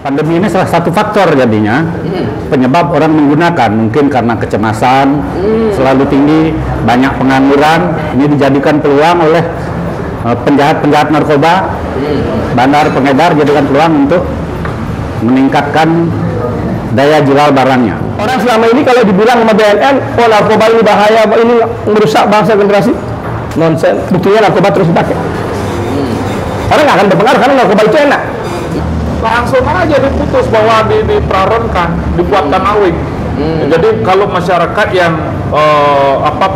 Pandemi ini salah satu faktor jadinya penyebab orang menggunakan, mungkin karena kecemasan selalu tinggi, banyak pengangguran. Ini dijadikan peluang oleh penjahat-penjahat narkoba, bandar pengedar, jadikan peluang untuk meningkatkan daya jual barangnya. Orang selama ini kalau dibilang sama BNN, oh narkoba ini bahaya, ini merusak bangsa generasi, nonsen. Buktinya narkoba terus dipakai. Orang nggak akan berpengaruh karena narkoba itu enak. Langsung aja diputus bahwa diperankan, dibuatkan awik. Jadi kalau masyarakat yang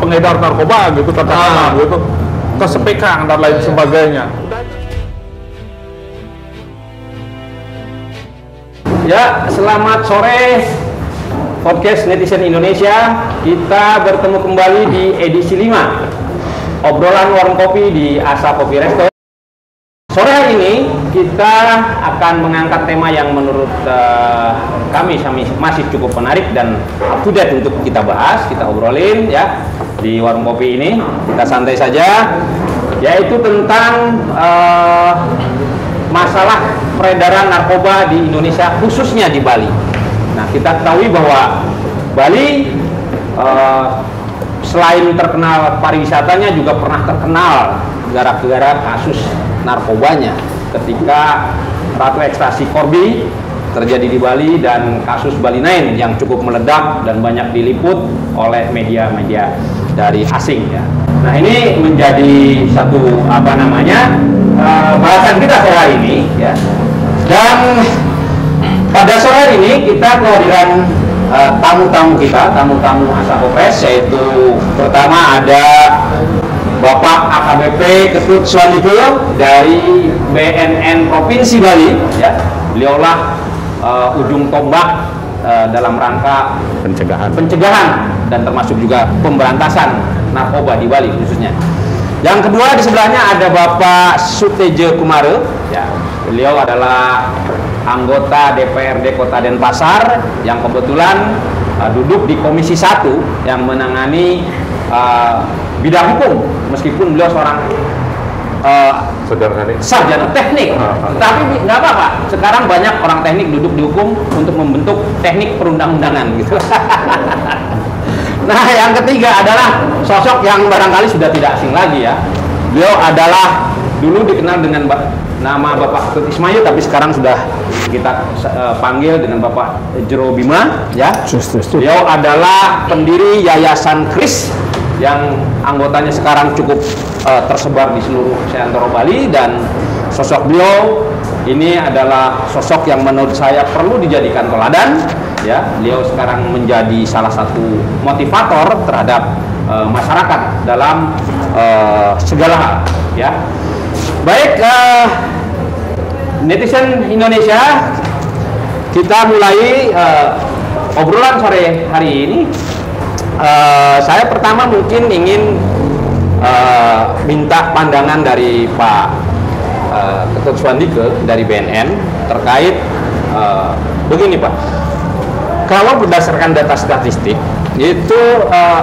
pengedar narkoba gitu katakanlah gitu, kesepekang dan lain sebagainya. Ya, selamat sore podcast Netizen Indonesia. Kita bertemu kembali di edisi 5 obrolan warung kopi di Asa Kopi Resto. Sore hari ini kita akan mengangkat tema yang menurut kami masih cukup menarik dan up to date untuk kita bahas, kita obrolin ya di warung kopi ini. Kita santai saja, yaitu tentang masalah peredaran narkoba di Indonesia, khususnya di Bali. Nah, kita ketahui bahwa Bali selain terkenal pariwisatanya juga pernah terkenal gara-gara kasus narkobanya ketika Ratu Ekstasi Corby terjadi di Bali dan kasus Bali 9 yang cukup meledak dan banyak diliput oleh media-media dari asing ya. Nah, ini menjadi satu bahasan kita sore hari ini ya. Dan pada sore hari ini kita kehadiran tamu-tamu kita, tamu-tamu Asa Kopres, yaitu pertama ada Bapak AKBP Ketut Suwandike dari BNN Provinsi Bali ya. Beliaulah ujung tombak dalam rangka pencegahan dan termasuk juga pemberantasan narkoba di Bali khususnya. Yang kedua di sebelahnya ada Bapak Sutejo Kumare ya. Beliau adalah anggota DPRD Kota Denpasar yang kebetulan duduk di Komisi 1 yang menangani bidang hukum, meskipun beliau seorang sarjana teknik, tapi nggak apa-apa. Sekarang banyak orang teknik duduk di hukum untuk membentuk teknik perundang-undangan gitu. Nah, yang ketiga adalah sosok yang barangkali sudah tidak asing lagi ya. Beliau adalah dulu dikenal dengan nama Bapak Ketut Ismail, tapi sekarang sudah kita panggil dengan Bapak Jero Bima ya. Beliau adalah pendiri Yayasan Kris yang anggotanya sekarang cukup tersebar di seluruh seantero Bali, dan sosok beliau ini adalah sosok yang menurut saya perlu dijadikan teladan ya. Beliau sekarang menjadi salah satu motivator terhadap masyarakat dalam segala hal ya. Baik, netizen Indonesia, kita mulai obrolan sore hari ini. Saya pertama mungkin ingin minta pandangan dari Pak Ketut Suwandike dari BNN terkait begini Pak. Kalau berdasarkan data statistik itu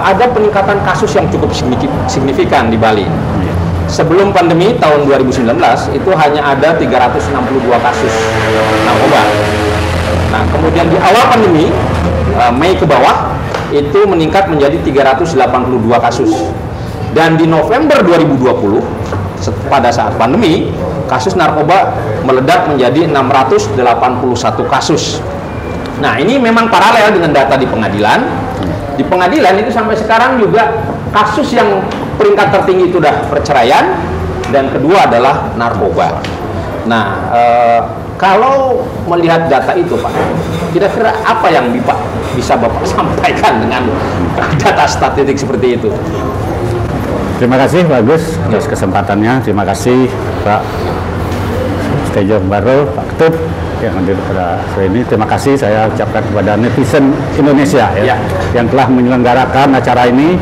ada peningkatan kasus yang cukup signifikan di Bali. Sebelum pandemi tahun 2019 itu hanya ada 362 kasus narkoba. Nah, kemudian di awal pandemi Mei ke bawah itu meningkat menjadi 382 kasus. Dan di November 2020 pada saat pandemi, kasus narkoba meledak menjadi 681 kasus. Nah, ini memang paralel dengan data di pengadilan. Di pengadilan itu sampai sekarang juga kasus yang peringkat tertinggi itu udah perceraian, dan kedua adalah narkoba. Nah, kalau melihat data itu Pak, kira-kira apa yang bisa Bapak sampaikan dengan data statistik seperti itu? Terima kasih Pak Agus atas kesempatannya. Terima kasih Pak Sutejo Kumare, Pak Ketut yang hadir pada sore ini. Terima kasih saya ucapkan kepada netizen Indonesia ya, yang telah menyelenggarakan acara ini,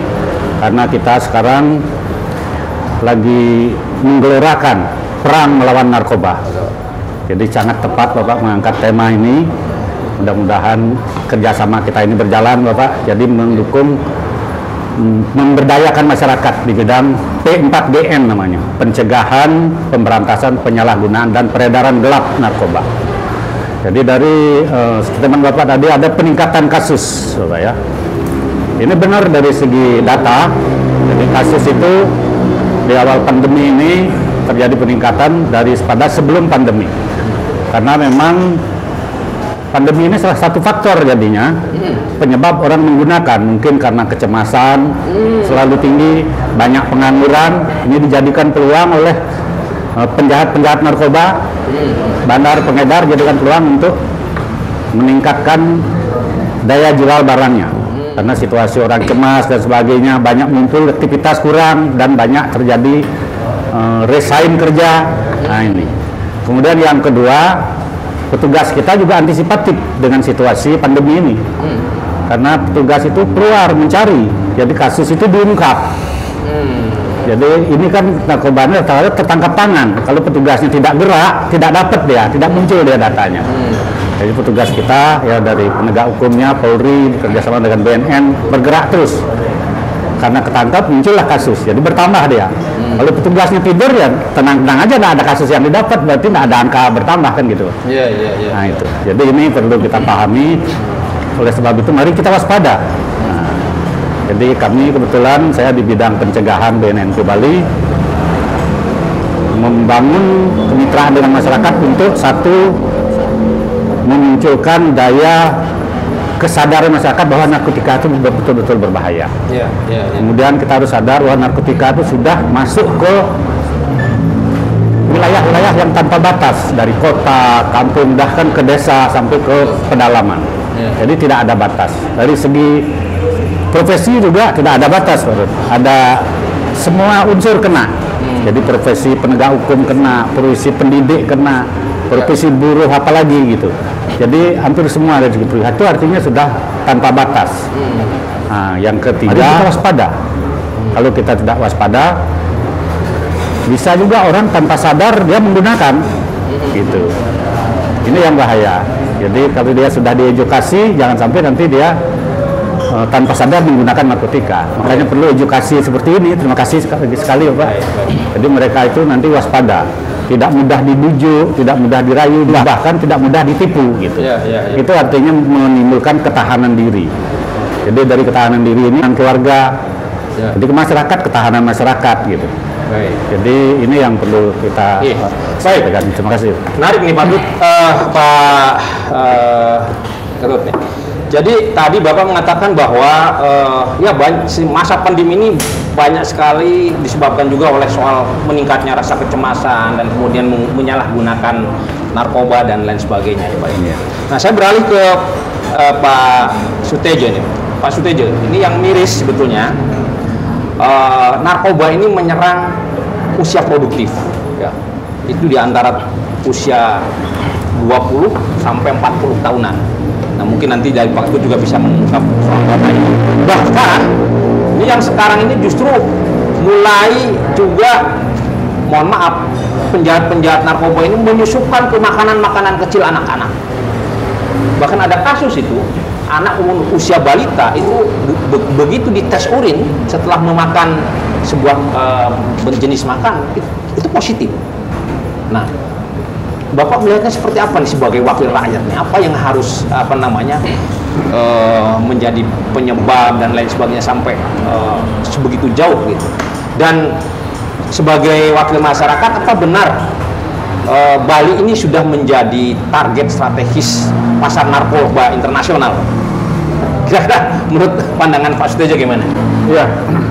karena kita sekarang lagi menggelorakan perang melawan narkoba. Jadi sangat tepat Bapak mengangkat tema ini. Mudah-mudahan kerjasama kita ini berjalan Bapak. Jadi mendukung memberdayakan masyarakat di bidang P4GN namanya, pencegahan, pemberantasan, penyalahgunaan dan peredaran gelap narkoba. Jadi dari statement Bapak tadi ada peningkatan kasus, Bapak ya. Ini benar dari segi data. Jadi kasus itu di awal pandemi ini terjadi peningkatan pada sebelum pandemi. Karena memang pandemi ini salah satu faktor jadinya penyebab orang menggunakan, mungkin karena kecemasan selalu tinggi, banyak pengangguran. Ini dijadikan peluang oleh penjahat-penjahat narkoba, bandar pengedar, jadikan peluang untuk meningkatkan daya jual barangnya. Karena situasi orang cemas dan sebagainya, banyak muncul, aktivitas kurang dan banyak terjadi resign kerja. Nah ini. Kemudian yang kedua, petugas kita juga antisipatif dengan situasi pandemi ini. Karena petugas itu keluar mencari, jadi kasus itu diungkap. Jadi ini kan narkobanya tertangkap tangan. Kalau petugasnya tidak gerak, tidak dapat dia, tidak muncul dia datanya. Jadi petugas kita ya dari penegak hukumnya, Polri bekerjasama dengan BNN bergerak terus. Karena ketangkap muncullah kasus, jadi bertambah dia. Kalau petugasnya tidur ya tenang-tenang aja, nggak ada kasus yang didapat, berarti nggak ada angka bertambah kan gitu. Iya. Nah itu. Jadi ini perlu kita pahami. Oleh sebab itu mari kita waspada. Jadi kami kebetulan saya di bidang pencegahan BNN Bali membangun kemitraan dengan masyarakat untuk satu memunculkan daya kesadaran masyarakat bahwa narkotika itu betul-betul berbahaya. Kemudian kita harus sadar bahwa narkotika itu sudah masuk ke wilayah-wilayah yang tanpa batas, dari kota, kampung, bahkan ke desa sampai ke pedalaman. Jadi tidak ada batas. Dari segi profesi juga tidak ada batas, ada semua unsur kena. Jadi profesi penegak hukum kena, profesi pendidik kena, profesi buruh apalagi gitu. Jadi hampir semua dari segi profesi itu artinya sudah tanpa batas. Nah, yang ketiga kita waspada. Kalau kita tidak waspada, bisa juga orang tanpa sadar dia menggunakan, gitu. Ini yang bahaya. Jadi kalau dia sudah diedukasi, jangan sampai nanti dia tanpa sadar menggunakan narkotika. Makanya perlu edukasi seperti ini. Terima kasih sekali Pak. Jadi mereka itu nanti waspada, tidak mudah dibujuk, tidak mudah dirayu, bahkan tidak mudah ditipu gitu. Itu artinya menimbulkan ketahanan diri. Jadi dari ketahanan diri ini keluarga, jadi ke masyarakat, ketahanan masyarakat gitu. Jadi ini yang perlu kita sampaikan. Terima kasih. Menarik nih Pak Dut, Pak Ketut nih. Jadi tadi Bapak mengatakan bahwa masa pandemi ini banyak sekali disebabkan juga oleh soal meningkatnya rasa kecemasan dan kemudian menyalahgunakan narkoba dan lain sebagainya ya Pak. Nah saya beralih ke Pak Sutejo nih. Pak Sutejo, ini yang miris sebetulnya. Narkoba ini menyerang usia produktif. Ya. Itu di antara usia 20 sampai 40 tahunan. Nah, mungkin nanti dari Pak Ketut juga bisa mengungkap soal data ini. Bahkan ini yang sekarang ini justru mulai juga, mohon maaf, penjahat-penjahat narkoba ini menyusupkan ke makanan-makanan kecil anak-anak. Bahkan ada kasus itu, anak umur usia balita itu begitu dites urin setelah memakan sebuah jenis makan itu positif. Nah, Bapak melihatnya seperti apa nih sebagai wakil rakyatnya? Apa yang harus menjadi penyebab dan lain sebagainya sampai sebegitu jauh gitu? Dan sebagai wakil masyarakat, apa benar Bali ini sudah menjadi target strategis pasar narkoba internasional? Kira-kira menurut pandangan Pak Sutejo gimana? Ya,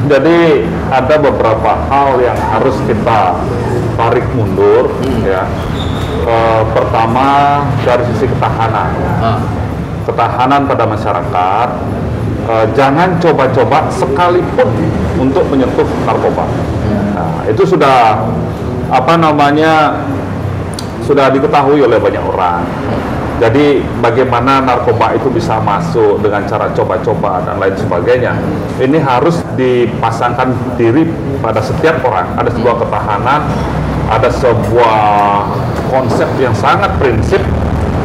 jadi ada beberapa hal yang harus kita tarik mundur, ya. Pertama dari sisi ketahanan, ketahanan pada masyarakat. Jangan coba-coba sekalipun untuk menyentuh narkoba. Nah, itu sudah sudah diketahui oleh banyak orang. Jadi bagaimana narkoba itu bisa masuk dengan cara coba-coba dan lain sebagainya. Ini harus dipasangkan diri pada setiap orang. Ada sebuah ketahanan, ada sebuah konsep yang sangat prinsip.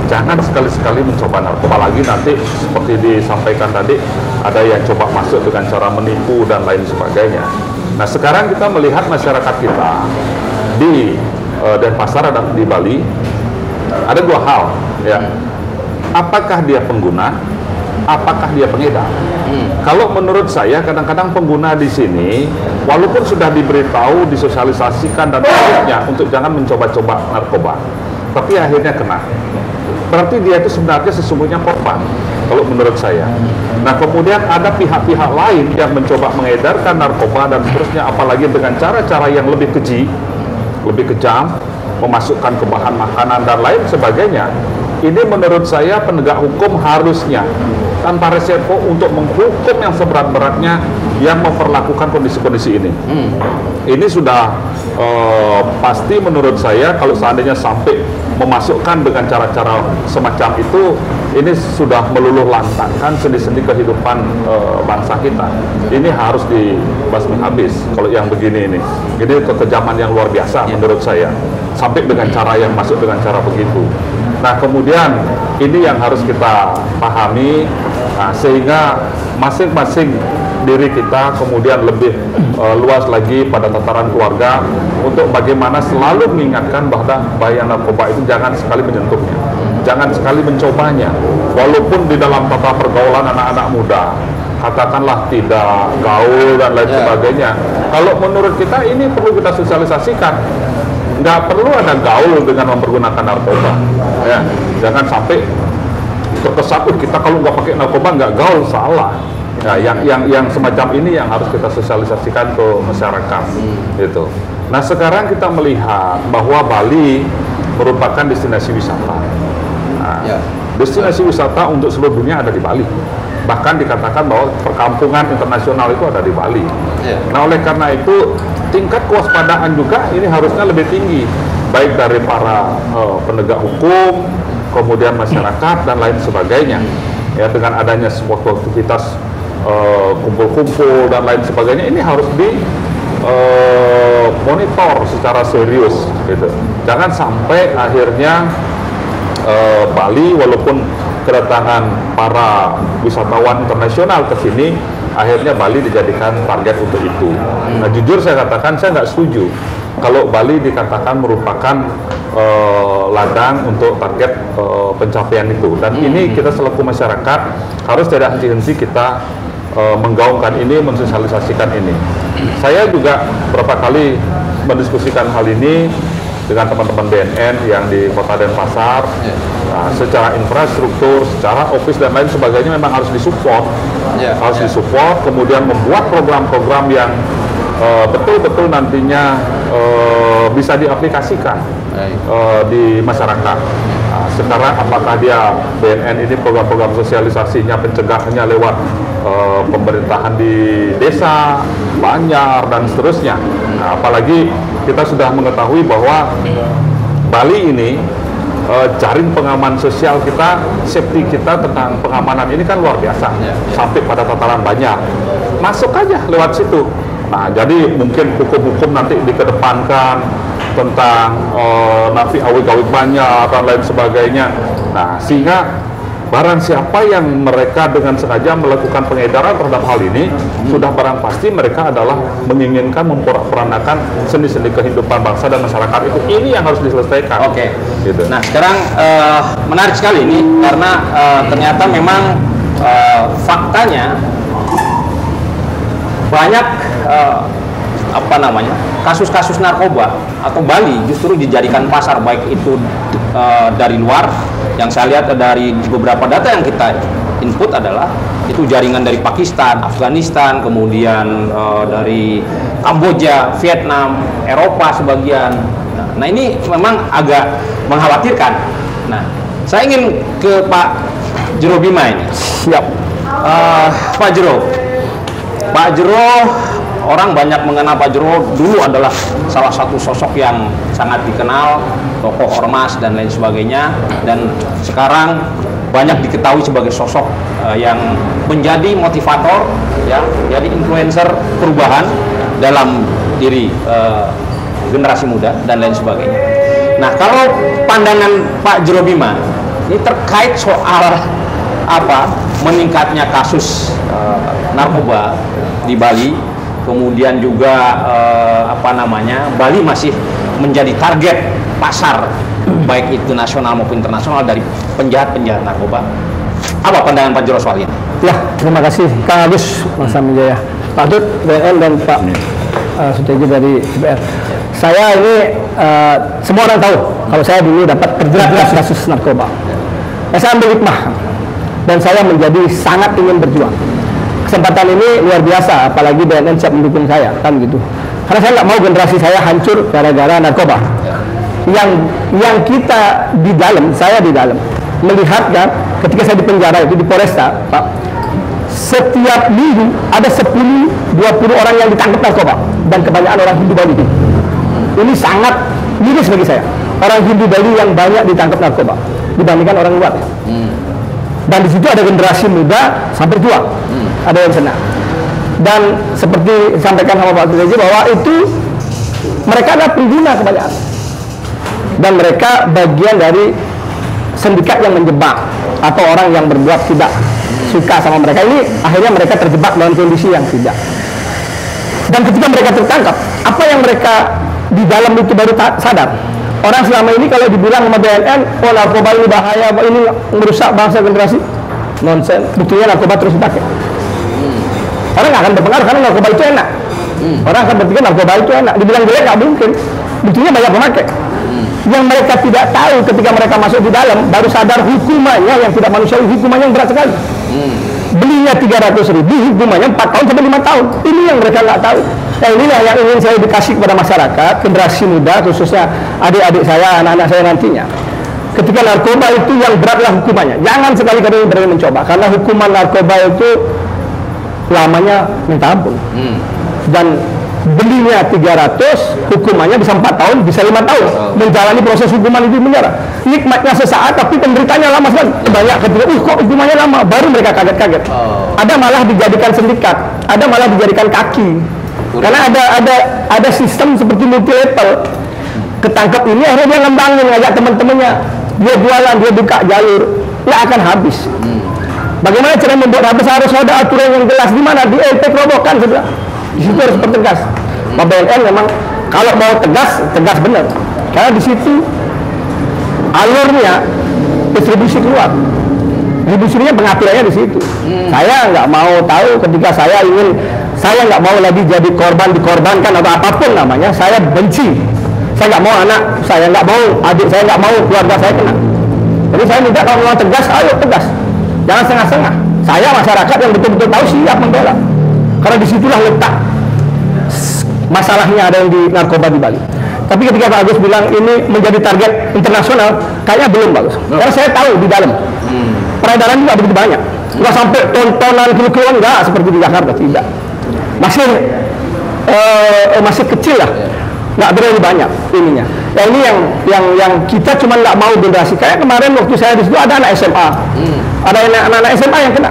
Jangan sekali-sekali mencoba narkoba lagi, nanti seperti disampaikan tadi, ada yang coba masuk dengan cara menipu dan lain sebagainya. Nah, sekarang kita melihat masyarakat kita di Denpasar dan di Bali, ada dua hal Ya, apakah dia pengguna? Apakah dia pengedar? Kalau menurut saya kadang-kadang pengguna di sini walaupun sudah diberitahu, disosialisasikan dan sebagainya untuk jangan mencoba-coba narkoba, tapi akhirnya kena. Berarti dia itu sebenarnya sesungguhnya korban kalau menurut saya. Nah, kemudian ada pihak-pihak lain yang mencoba mengedarkan narkoba dan seterusnya, apalagi dengan cara-cara yang lebih keji, lebih kejam, memasukkan ke bahan makanan dan lain sebagainya. Ini menurut saya penegak hukum harusnya tanpa resiko untuk menghukum yang seberat-beratnya yang memperlakukan kondisi-kondisi ini. Ini sudah pasti menurut saya kalau seandainya sampai memasukkan dengan cara-cara semacam itu, ini sudah meluluh lantakkan sendi-sendi kehidupan bangsa kita. Ini harus dibasmi habis kalau yang begini ini. Ini kekejaman yang luar biasa menurut saya. Sampai dengan cara yang masuk dengan cara begitu. Nah, kemudian ini yang harus kita pahami, sehingga masing-masing diri kita kemudian lebih luas lagi pada tataran keluarga untuk bagaimana selalu mengingatkan bahaya narkoba itu jangan sekali menyentuhnya, jangan sekali mencobanya, walaupun di dalam tata pergaulan anak-anak muda, katakanlah tidak gaul dan lain sebagainya. Kalau menurut kita ini perlu kita sosialisasikan. Nggak perlu ada gaul dengan mempergunakan narkoba, ya. Jangan sampai terkesan kita kalau nggak pakai narkoba nggak gaul, salah. Ya, yang semacam ini yang harus kita sosialisasikan ke masyarakat, gitu. Nah, sekarang kita melihat bahwa Bali merupakan destinasi wisata. Nah, destinasi wisata untuk seluruh dunia ada di Bali. Bahkan dikatakan bahwa perkampungan internasional itu ada di Bali. Nah, oleh karena itu tingkat kewaspadaan juga ini harusnya lebih tinggi, baik dari para penegak hukum, kemudian masyarakat dan lain sebagainya. Ya, dengan adanya sebuah aktivitas kumpul-kumpul dan lain sebagainya, ini harus di monitor secara serius, gitu. Jangan sampai akhirnya Bali walaupun kedatangan para wisatawan internasional ke sini, akhirnya Bali dijadikan target untuk itu. Nah, jujur saya katakan saya nggak setuju kalau Bali dikatakan merupakan ladang untuk target pencapaian itu. Dan ini kita selaku masyarakat harus tidak henti-henti kita menggaungkan ini, mensosialisasikan ini. Saya juga beberapa kali mendiskusikan hal ini dengan teman-teman BNN yang di Kota Denpasar. Nah, secara infrastruktur, secara office dan lain sebagainya memang harus disupport, disupport, kemudian membuat program-program yang betul-betul nantinya bisa diaplikasikan di masyarakat. Nah, sekarang apakah dia BNN ini program-program sosialisasinya, pencegahannya lewat pemerintahan di desa, Banjar dan seterusnya. Nah, apalagi kita sudah mengetahui bahwa Bali ini jaring pengaman sosial kita, safety kita tentang pengamanan ini kan luar biasa, sampai pada tataran Banjar. Masuk aja lewat situ. Nah, jadi mungkin hukum-hukum nanti dikedepankan tentang nafi awik-awik Banjar dan lain sebagainya. Nah, sehingga barang siapa yang mereka dengan sengaja melakukan pengedaran terhadap hal ini, sudah barang pasti mereka adalah menginginkan memporak-porandakan sendi-sendi kehidupan bangsa dan masyarakat itu. Ini yang harus diselesaikan. Oke. Gitu. Nah, sekarang menarik sekali ini karena ternyata memang faktanya banyak kasus-kasus narkoba atau Bali justru dijadikan pasar, baik itu dari luar. Yang saya lihat dari beberapa data yang kita input adalah itu jaringan dari Pakistan, Afghanistan, kemudian dari Kamboja, Vietnam, Eropa sebagian. Nah, ini memang agak mengkhawatirkan. Nah, saya ingin ke Pak Jero Bima ini. Siap. Pak Jero, orang banyak mengenal Pak Jero dulu adalah salah satu sosok yang sangat dikenal, tokoh ormas dan lain sebagainya, dan sekarang banyak diketahui sebagai sosok yang menjadi motivator, ya, jadi influencer perubahan dalam diri generasi muda dan lain sebagainya. Nah, kalau pandangan Pak Jero Bima ini terkait soal meningkatnya kasus narkoba di Bali, kemudian juga Bali masih menjadi target pasar baik itu nasional maupun internasional dari penjahat-penjahat narkoba. Apa pandangan Pak Jero soal ini? Ya, terima kasih Kang Agus, Mas Samijaya, Pak Tut, BNN, dan Pak Sutejo dari DPR. Saya ini semua orang tahu kalau saya dulu dapat terjerat kasus narkoba. Saya ambil hikmah dan saya menjadi sangat ingin berjuang. Kesempatan ini luar biasa, apalagi BNN siap mendukung saya, kan gitu. Karena saya nggak mau generasi saya hancur gara-gara narkoba. Yang kita di dalam, saya di dalam melihat kan, ketika saya di penjara itu di Polresta, Pak, setiap minggu ada 10-20 orang yang ditangkap narkoba dan kebanyakan orang Hindu Bali. Ini sangat miris bagi saya. Orang Hindu Bali yang banyak ditangkap narkoba dibandingkan orang luar. Dan di situ ada generasi muda sampai tua, ada yang senang. Dan seperti disampaikan sama Pak Sutejo bahwa itu mereka adalah pengguna kebanyakan, dan mereka bagian dari sindikat yang menjebak atau orang yang berbuat tidak suka sama mereka. Ini akhirnya mereka terjebak dalam kondisi yang tidak. Dan ketika mereka tertangkap, apa yang mereka di dalam itu baru sadar. Orang selama ini kalau dibilang sama BNN, oh narkoba ini bahaya, ini merusak bangsa generasi, nonsen. Buktinya narkoba terus dipakai. Orang nggak akan berpengaruh karena narkoba itu enak. Orang akan berpikir narkoba itu enak. Dibilang jelek nggak mungkin. Buktinya banyak pemakai. Yang mereka tidak tahu ketika mereka masuk di dalam, baru sadar hukumannya yang tidak manusiawi, hukumannya yang berat sekali. Belinya 300.000, hukumannya 4 tahun sampai 5 tahun. Ini yang mereka nggak tahu. Nah, inilah yang ingin saya edukasi kepada masyarakat, generasi muda, khususnya adik-adik saya, anak-anak saya nantinya. Ketika narkoba itu yang beratlah hukumannya. Jangan sekali-kali berani mencoba, karena hukuman narkoba itu lamanya minta ampun. Dan belinya 300, hukumannya bisa 4 tahun, bisa 5 tahun. Menjalani proses hukuman itu di penjara. Nikmatnya sesaat, tapi penderitanya lama sekali. Banyak ketika, kok hukumannya lama, baru mereka kaget-kaget. Ada malah dijadikan sindikat, ada malah dijadikan kaki. Karena ada sistem seperti multi level. Ketangkep ini akhirnya dia ngembangin, ngajak teman-temannya, dia jualan, dia buka jalur, nggak akan habis. Bagaimana cara membuat habis? Harus ada aturan yang jelas. Di mana? Di LP Kerobokan, saudara. Di situ harus pertegas. Pak BNN memang kalau mau tegas, tegas benar. Karena di situ alurnya distribusi keluar. Distribusinya pengaturannya di situ. Saya nggak mau tahu ketika saya nggak mau lagi jadi korban, dikorbankan atau apapun namanya. Saya benci. Saya nggak mau anak, saya nggak mau adik, saya nggak mau keluarga saya kena. Jadi saya minta kalau mau tegas, ayo tegas. Jangan setengah-setengah. Saya masyarakat yang betul-betul tahu siap membela. Karena disitulah letak masalahnya ada yang di narkoba di Bali. Tapi ketika Pak Agus bilang ini menjadi target internasional, kayaknya belum bagus. Karena saya tahu di dalam peredaran juga begitu banyak. Nggak sampai tontonan kilo-kiloan, nggak seperti di Jakarta, tidak. Masih kecil lah, nggak terlalu banyak ininya. Ya ini yang kita cuma nggak mau generasi. Kayak kemarin waktu saya di situ ada anak SMA, ada anak-anak SMA yang kena.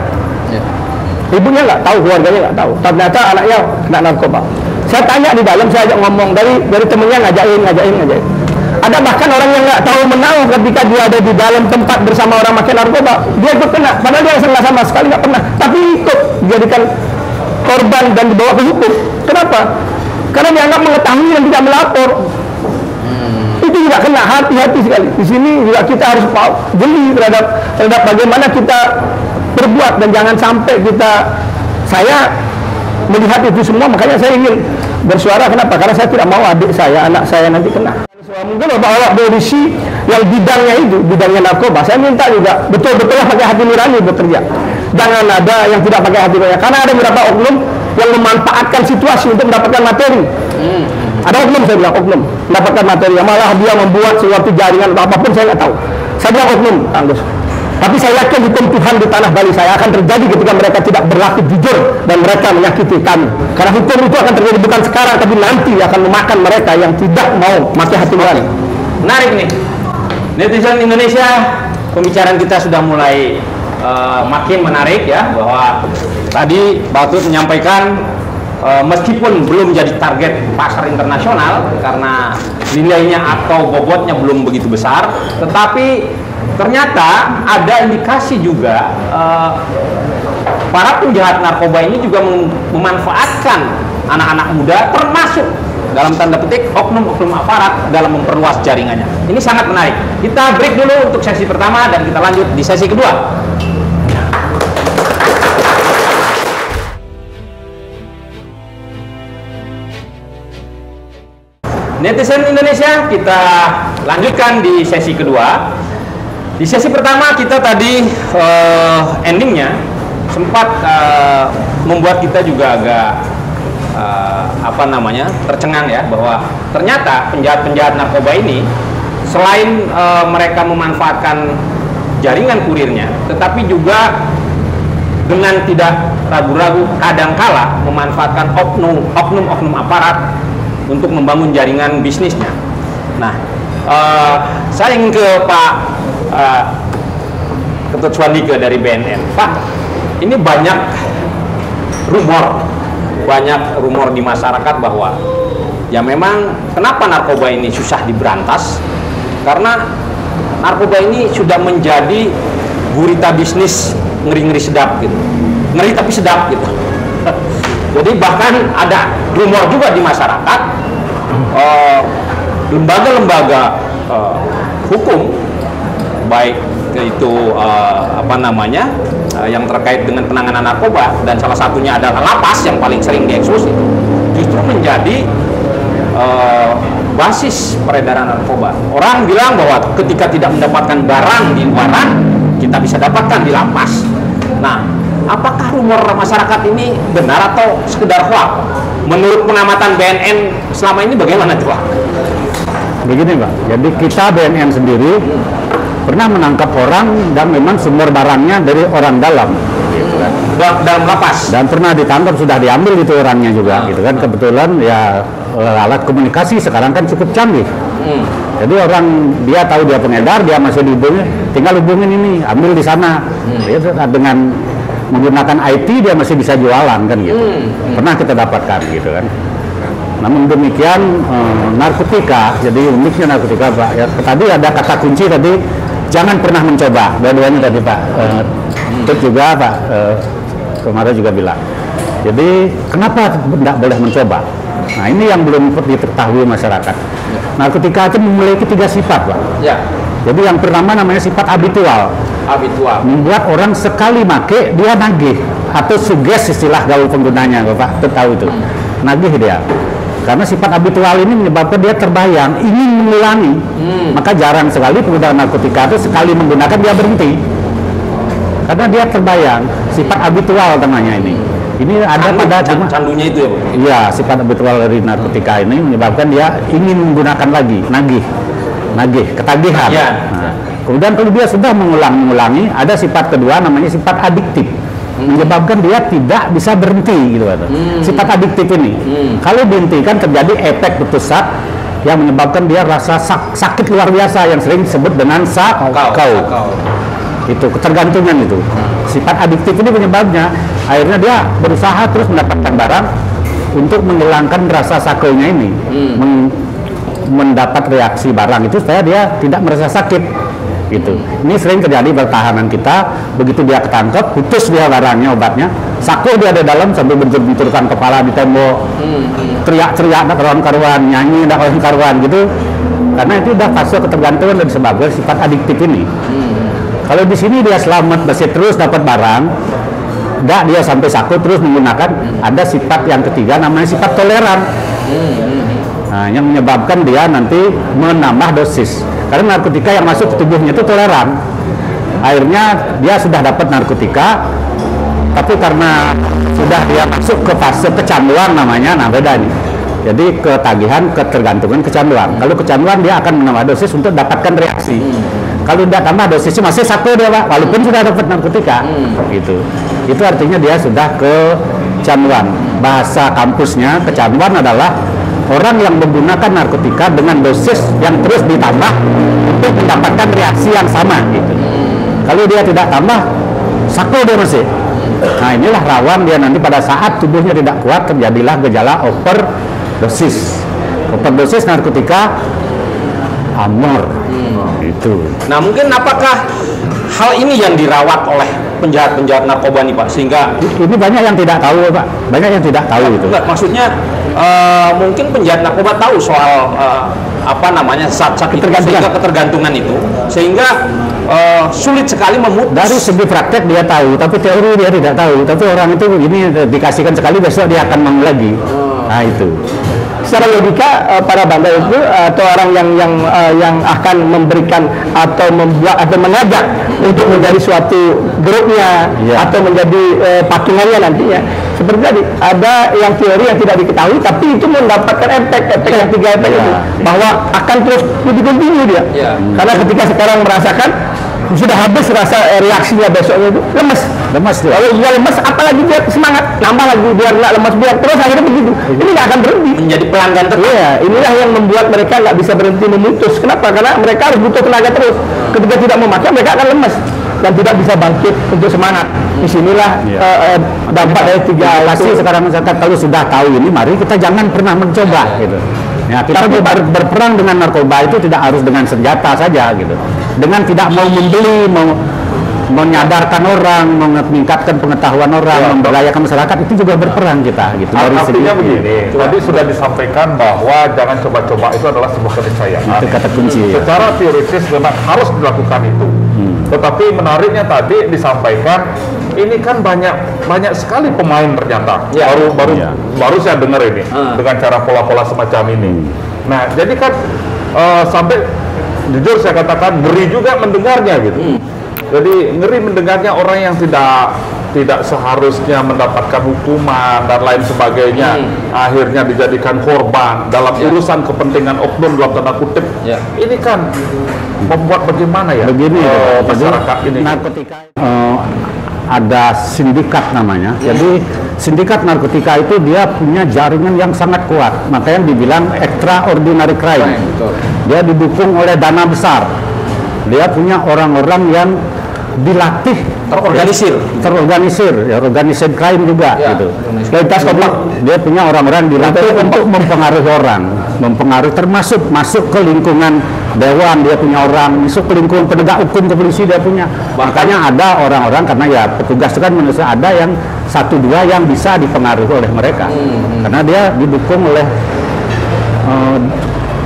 Ibunya nggak tahu, keluarganya nggak tahu. Ternyata anaknya kena narkoba. Saya tanya di dalam, saya ajak ngomong dari temennya, ngajain. Ada bahkan orang yang nggak tahu menau ketika dia ada di dalam tempat bersama orang makan narkoba, dia ikut kena. Padahal dia nggak sama sekali nggak pernah, tapi ikut dijadikan korban dan dibawa ke hukum. Kenapa? Karena dianggap mengetahui dan tidak melapor. Itu juga kena, hati-hati sekali. Di sini juga kita harus jeli terhadap bagaimana kita berbuat, dan jangan sampai saya melihat itu semua. Makanya saya ingin bersuara. Kenapa? Karena saya tidak mau adik saya, anak saya nanti kena. Mungkin bapak polisi yang bidangnya narkoba, saya minta juga betul-betul pakai hati nurani bekerja. Jangan ada yang tidak pakai hati nurani, karena ada beberapa oknum yang memanfaatkan situasi untuk mendapatkan materi. Ada oknum, saya bilang oknum mendapatkan materi, malah dia membuat suatu jaringan atau apapun, saya nggak tahu. Saya bilang oknum, Tanggus. Tapi saya yakin hukum Tuhan di tanah Bali saya akan terjadi ketika mereka tidak berlaku jujur dan mereka menyakiti kami. Karena hukum itu akan terjadi bukan sekarang, tapi nanti akan memakan mereka yang tidak mau pakai hati nurani. Menarik nih, netizen Indonesia, pembicaraan kita sudah mulai makin menarik ya, bahwa tadi Pak Tut menyampaikan meskipun belum jadi target pasar internasional karena nilainya atau bobotnya belum begitu besar, tetapi ternyata ada indikasi juga para penjahat narkoba ini juga memanfaatkan anak-anak muda, termasuk dalam tanda petik oknum-oknum aparat dalam memperluas jaringannya. Ini sangat menarik. Kita break dulu untuk sesi pertama dan kita lanjut di sesi kedua. Netizen Indonesia, kita lanjutkan di sesi kedua. Di sesi pertama kita tadi endingnya sempat membuat kita juga agak tercengang ya, bahwa ternyata penjahat-penjahat narkoba ini selain mereka memanfaatkan jaringan kurirnya, tetapi juga dengan tidak ragu-ragu kadangkala memanfaatkan oknum-oknum aparat untuk membangun jaringan bisnisnya. Nah, saya ingin ke Pak Ketut Swandike dari BNN. Pak, ini banyak rumor di masyarakat bahwa ya memang kenapa narkoba ini susah diberantas, karena narkoba ini sudah menjadi gurita bisnis ngeri-ngeri sedap gitu, ngeri tapi sedap gitu. Jadi bahkan ada rumor juga di masyarakat, lembaga-lembaga hukum, baik itu yang terkait dengan penanganan narkoba, dan salah satunya adalah lapas yang paling sering diekspos itu, justru menjadi basis peredaran narkoba. Orang bilang bahwa ketika tidak mendapatkan barang di luaran, kita bisa dapatkan di lapas. Nah, apakah rumor masyarakat ini benar atau sekedar hoax? Menurut pengamatan BNN selama ini bagaimana tuh, Pak? Begini, Pak. Jadi kita BNN sendiri pernah menangkap orang dan memang sumber barangnya dari orang dalam, gitu kan. Dalam lapas. Dan pernah ditangkap, sudah diambil itu orangnya juga, gitu kan. Kebetulan ya alat komunikasi sekarang kan cukup canggih. Jadi orang dia tahu dia pengedar, dia masih dihubungi, tinggal hubungin ini, ambil di sana. Dia dengan menggunakan IT dia masih bisa jualan kan gitu. Pernah kita dapatkan gitu kan. Namun demikian narkotika, jadi uniknya narkotika, Pak. Ya, tadi ada kata kunci tadi, jangan pernah mencoba. Dua-duanya tadi Pak. Itu juga Pak kemarin juga bilang. Jadi kenapa tidak boleh mencoba? Nah ini yang belum diketahui masyarakat. Narkotika itu memiliki 3 sifat, Pak. Ya. Jadi yang pertama namanya sifat habitual. Membuat orang sekali make dia nagih, atau suges istilah gaul penggunanya, Bapak tahu itu. Nagih dia. Karena sifat habitual ini menyebabkan dia terbayang, ingin mengulangi. Maka jarang sekali pengguna narkotika itu sekali menggunakan dia berhenti. Karena dia terbayang, sifat habitual namanya ini. Ini ada pada candunya itu ya, Pak? Iya, sifat habitual dari narkotika ini menyebabkan dia ingin menggunakan lagi, nagih, ketagihan. Ya. Nah, kemudian kalau dia sudah mengulangi, ada sifat kedua namanya sifat adiktif. Menyebabkan dia tidak bisa berhenti gitu. Sifat adiktif ini kalau dihentikan terjadi efek putus asa yang menyebabkan dia rasa sakit luar biasa yang sering disebut dengan sakau. Itu ketergantungan itu. Sifat adiktif ini penyebabnya akhirnya dia berusaha terus mendapatkan barang untuk menghilangkan rasa sakaunya ini, mendapat reaksi barang itu supaya dia tidak merasa sakit. Gitu. Ini sering terjadi pertahanan kita, begitu dia ketangkep, putus dia barangnya, obatnya, saku dia ada dalam sambil bentur-benturkan kepala di tembok, teriak-teriak nak karuan-karuan, nyanyi nak karuan-karuan gitu, karena itu udah fase ketergantungan dan sebagainya, sifat adiktif ini. Kalau di sini dia selamat, masih terus dapat barang, enggak dia sampai saku terus menggunakan, ada sifat yang ketiga namanya sifat toleran. Nah, yang menyebabkan dia nanti menambah dosis. Karena narkotika yang masuk ke tubuhnya itu toleran. Akhirnya dia sudah dapat narkotika, tapi karena sudah dia masuk ke fase kecanduan namanya, nah beda nih. Jadi ketagihan, ketergantungan, kecanduan. Kalau kecanduan dia akan menambah dosis untuk dapatkan reaksi. Kalau tidak tambah dosisnya masih satu dia, Pak, walaupun sudah dapat narkotika. Gitu. Itu artinya dia sudah kecanduan. Bahasa kampusnya kecanduan adalah orang yang menggunakan narkotika dengan dosis yang terus ditambah untuk mendapatkan reaksi yang sama gitu. Kalau dia tidak tambah, saku dia masih. Nah inilah rawan dia nanti pada saat tubuhnya tidak kuat terjadilah gejala overdosis. Overdosis narkotika amor. Itu. Nah mungkin apakah hal ini yang dirawat oleh penjahat-penjahat narkoba nih, Pak, sehingga ini banyak yang tidak tahu, Pak. Banyak yang tidak tahu itu. Enggak, maksudnya mungkin penjahat narkoba tahu soal apa namanya zat-zat itu, sehingga ketergantungan itu, sehingga sulit sekali memutus. Dari segi praktek dia tahu, tapi teori dia tidak tahu. Tapi orang itu ini dikasihkan sekali, besok dia akan mau lagi. Nah itu. Secara logika para bandar itu atau orang yang akan memberikan atau membuat atau mengajak untuk menjadi suatu grupnya atau menjadi patungannya nantinya, seperti tadi ada yang teori yang tidak diketahui tapi itu mendapatkan efek yang 3 efek itu, bahwa akan terus lebih kontinu dia. Karena ketika sekarang merasakan sudah habis rasa reaksinya besoknya itu lemes dia. Kalau dia lemes, apalagi dia semangat, nambah lagi biar nggak lemes, biar terus akhirnya begitu. Ini nggak akan berhenti. Menjadi pelanggan tetap. Iya, inilah yang membuat mereka nggak bisa berhenti memutus. Kenapa? Karena mereka harus butuh tenaga terus. Ketika tidak memakai, mereka akan lemes dan tidak bisa bangkit untuk semangat. Disinilah dampak dari 3 Pasti sekarang masyarakat kalau sudah tahu ini, mari kita jangan pernah mencoba gitu. Ya, kita berperang dengan narkoba itu tidak harus dengan senjata saja gitu. Dengan tidak mau membeli, mau menyadarkan orang, meningkatkan pengetahuan orang, memberdayakan masyarakat, itu juga berperang kita gitu. Artinya begini, tadi sudah disampaikan bahwa jangan coba-coba itu adalah sebuah keniscayaan. Itu kata kunci. Secara teoritis memang harus dilakukan itu. Tetapi menariknya tadi disampaikan, ini kan banyak sekali pemain ternyata. Baru saya dengar ini dengan cara pola-pola semacam ini. Nah, jadi kan sampai jujur saya katakan ngeri juga mendengarnya gitu. Jadi ngeri mendengarnya orang yang tidak seharusnya mendapatkan hukuman dan lain sebagainya, akhirnya dijadikan korban dalam urusan kepentingan oknum dalam tanda kutip. Ini kan membuat bagaimana ya begini masyarakat ini. Narkotika ada sindikat namanya. Jadi sindikat narkotika itu dia punya jaringan yang sangat kuat, makanya dibilang extraordinary crime. Dia didukung oleh dana besar, dia punya orang-orang yang dilatih terorganisir ya, organized crime juga gitu. Dia punya orang-orang dilatih untuk mempengaruhi orang, termasuk masuk ke lingkungan dewan, dia punya orang, masuk ke lingkungan penegak hukum, ke polisi dia punya. Makanya ada orang-orang, karena ya petugas itu kan manusia, ada yang 1-2 yang bisa dipengaruhi oleh mereka karena dia didukung oleh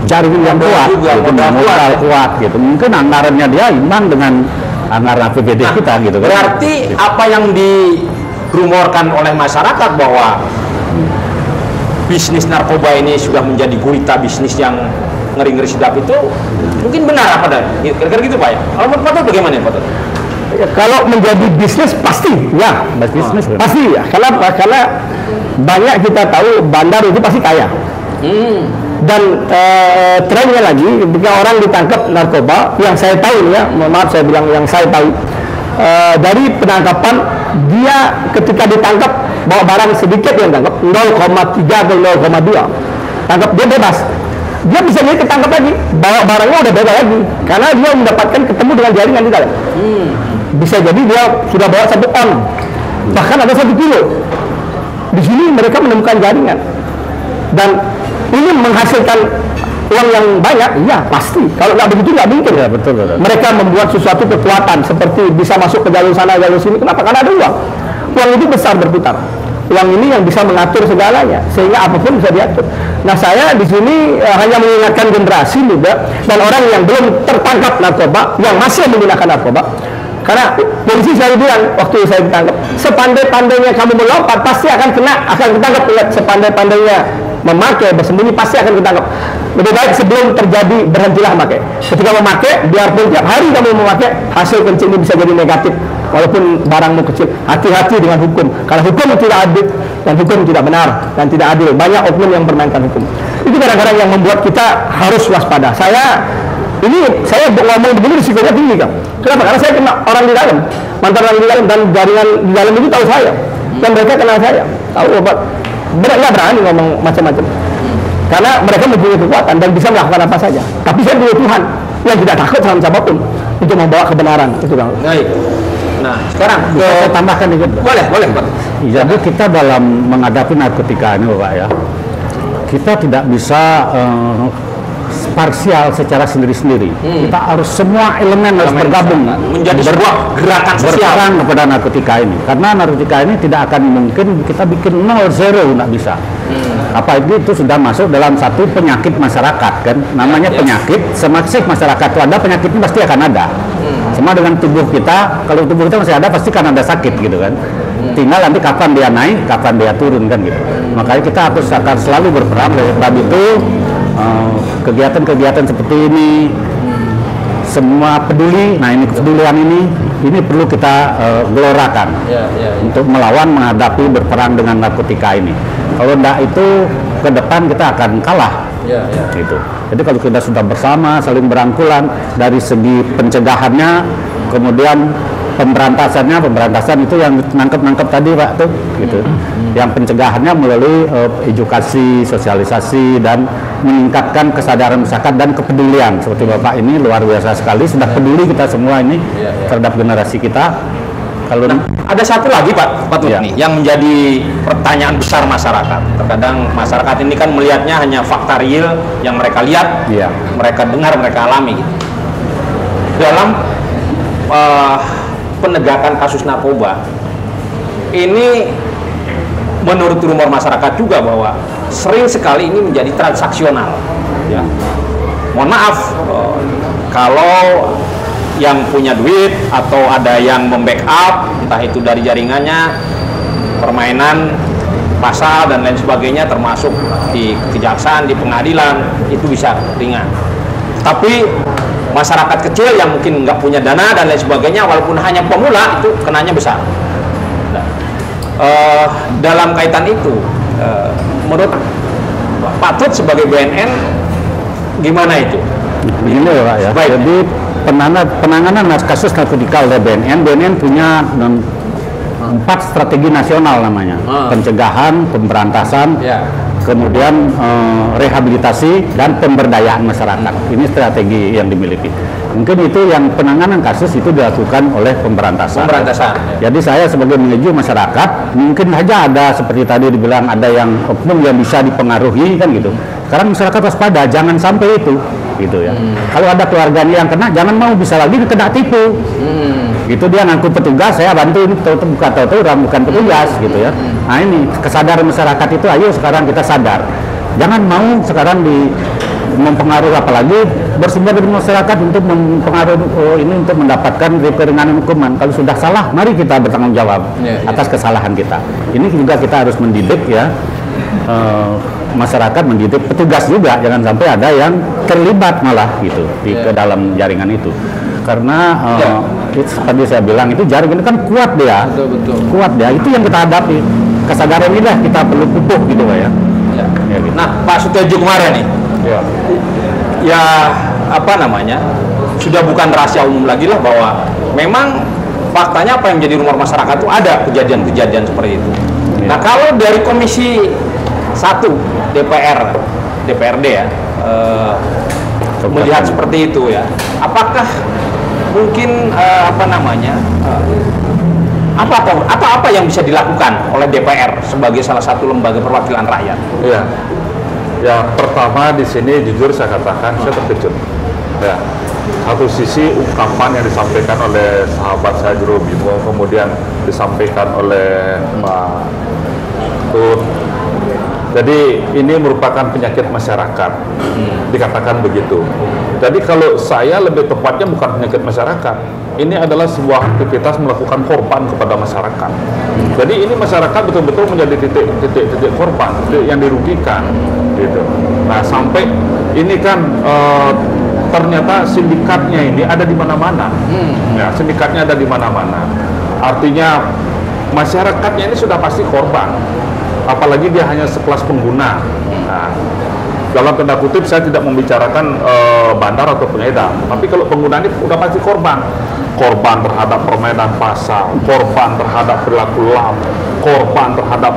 jaringan yang kuat, modal kuat gitu. Mungkin anggarannya dia imbang dengan anggaran APBD kita gitu kan. Berarti apa yang dirumorkan oleh masyarakat bahwa bisnis narkoba ini sudah menjadi gurita bisnis yang ngeri-ngeri sedap itu mungkin benar apa dah? Kira-kira gitu Pak ya? Kalau menurut Pak Tut bagaimana ya Pak Tut? Ya, kalau menjadi bisnis pasti ya, bisnis pasti ya. Karena banyak kita tahu bandar itu pasti kaya. Dan trennya lagi ketika orang ditangkap narkoba, yang saya tahu ya, maaf saya bilang yang saya tahu, dari penangkapan dia ketika ditangkap bawa barang sedikit yang tangkap 0,3 atau 0,2 tangkap, dia bebas, dia bisa jadi ketangkap lagi, bawa barangnya udah bebas lagi karena dia mendapatkan ketemu dengan jaringan di dalam. Bisa jadi dia sudah bawa 1 on, bahkan ada 1 kilo. Di sini mereka menemukan jaringan dan ini menghasilkan uang yang banyak, iya pasti. Kalau nggak begitu nggak mungkin. Ya, betul. Mereka membuat sesuatu kekuatan seperti bisa masuk ke jalur sana, jalur sini. Kenapa? Karena ada uang. Uang itu besar berputar. Uang ini yang bisa mengatur segalanya, sehingga apapun bisa diatur. Nah, saya di sini hanya mengingatkan generasi muda dan orang yang belum tertangkap narkoba, yang masih menggunakan narkoba. Karena polisi selalu bilang waktu saya ditangkap, sepandai-pandainya kamu melompat pasti akan ketangkap. Lihat, sepandai-pandainya memakai, bersembunyi pasti akan ketangkap. Lebih baik sebelum terjadi berhentilah memakai. Ketika memakai, biarpun tiap hari kamu memakai, hasil kencing ini bisa jadi negatif walaupun barangmu kecil. Hati-hati dengan hukum, karena hukum tidak adil dan hukum tidak benar dan tidak adil. Banyak oknum yang permainkan hukum. Itu kadang-kadang yang membuat kita harus waspada. Saya ngomong begini risikonya tinggi kan. Kenapa? Karena saya kena orang di dalam, mantan orang di dalam, dan jaringan di dalam itu tahu saya dan mereka kenal saya, tahu obat. Nggak berani ngomong macam-macam karena mereka mempunyai kekuatan dan bisa melakukan apa saja. Tapi saya punya Tuhan yang tidak takut sama siapapun untuk membawa kebenaran itu kan. Baik. Nah, sekarang saya tambahkan dikit. Boleh Pak. Jadi kita dalam menghadapi narkotika ini Bapak ya, kita tidak bisa parsial secara sendiri-sendiri. Kita harus semua elemen harus bergabung menjadi sebuah gerakan sosial kepada narkotika ini. Karena narkotika ini tidak akan mungkin kita bikin 0-0, nggak bisa. Apa itu sudah masuk dalam satu penyakit masyarakat kan, namanya penyakit. Semaksih masyarakat itu ada, penyakitnya pasti akan ada. Sama dengan tubuh kita, kalau tubuh kita masih ada pasti kan ada sakit gitu kan. Tinggal nanti kapan dia naik, kapan dia turun kan gitu. Makanya kita akan selalu berperan. Oleh sebab itu kegiatan-kegiatan seperti ini, semua peduli. Nah ini kepedulian ini perlu kita gelorakan untuk melawan, menghadapi, berperang dengan narkotika ini. Kalau enggak itu ke depan kita akan kalah. Gitu. Jadi kalau kita sudah bersama, saling berangkulan dari segi pencegahannya, kemudian pemberantasan itu yang nangkep tadi Pak tuh, gitu. Yang pencegahannya melalui edukasi, sosialisasi dan meningkatkan kesadaran masyarakat dan kepedulian. Seperti Bapak ini luar biasa sekali, sudah peduli kita semua ini terhadap generasi kita. Kalau ada satu lagi Pak Patut nih yang menjadi pertanyaan besar masyarakat. Terkadang masyarakat ini kan melihatnya hanya fakta real yang mereka lihat, mereka dengar, mereka alami gitu. Dalam penegakan kasus narkoba ini, menurut rumor masyarakat juga bahwa sering sekali ini menjadi transaksional. Mohon maaf kalau yang punya duit atau ada yang membackup, entah itu dari jaringannya, permainan pasal dan lain sebagainya, termasuk di kejaksaan, di pengadilan, itu bisa ringan. Tapi masyarakat kecil yang mungkin nggak punya dana dan lain sebagainya, walaupun hanya pemula, itu kenanya besar. Nah, dalam kaitan itu, menurut Pak Tut sebagai BNN, gimana itu? Begini ya Pak ya. Baik. Jadi penanganan kasus narkotika oleh BNN punya 4 strategi nasional namanya. Pencegahan, pemberantasan, kemudian rehabilitasi dan pemberdayaan masyarakat. Ini strategi yang dimiliki. Mungkin itu yang penanganan kasus itu dilakukan oleh pemberantasan. Jadi saya sebagai menuju masyarakat, mungkin saja ada seperti tadi dibilang ada yang oknum yang bisa dipengaruhi kan gitu. Sekarang masyarakat waspada, jangan sampai itu gitu ya. Kalau ada keluarganya yang kena, jangan mau bisa lagi kena tipu. Gitu, dia ngaku petugas, saya bantu, ini tahu-tahu bukan petugas gitu ya. Nah ini kesadaran masyarakat itu, ayo sekarang kita sadar. Jangan mau sekarang mempengaruhi, apalagi bersumber dari masyarakat untuk mempengaruhi ini untuk mendapatkan keringanan hukuman. Kalau sudah salah, mari kita bertanggung jawab atas kesalahan kita. Ini juga kita harus mendidik ya. Masyarakat mendidik petugas juga, jangan sampai ada yang terlibat malah gitu ke dalam jaringan itu, karena tadi saya bilang itu jaringan kan kuat dia, kuat dia, itu yang kita hadapi. Kesadaran inilah kita perlu pupuk gitu Pak ya. Gitu. Nah Pak Sutiojo kemarin nih, ya apa namanya, sudah bukan rahasia umum lagi lah bahwa memang faktanya apa yang menjadi rumor masyarakat itu ada kejadian-kejadian seperti itu. Nah kalau dari Komisi 1 DPRD ya melihat seperti itu ya, apakah mungkin apa yang bisa dilakukan oleh DPR sebagai salah satu lembaga perwakilan rakyat? Ya pertama di sini jujur saya katakan saya terkejut. Ya, satu sisi ungkapan yang disampaikan oleh sahabat saya Jero Bimo, kemudian disampaikan oleh Pak Tut. Jadi ini merupakan penyakit masyarakat, dikatakan begitu. Jadi kalau saya lebih tepatnya bukan penyakit masyarakat, ini adalah sebuah aktivitas melakukan korban kepada masyarakat. Jadi ini masyarakat betul-betul menjadi titik korban, titik yang dirugikan, gitu. Nah sampai ini kan ternyata sindikatnya ini ada di mana-mana, ya sindikatnya ada di mana-mana. Artinya masyarakatnya ini sudah pasti korban. Apalagi dia hanya sekelas pengguna. Nah, dalam tanda kutip saya tidak membicarakan bandar atau pengedar, tapi kalau pengguna ini udah pasti korban terhadap permainan pasar, korban terhadap perilaku lam, korban terhadap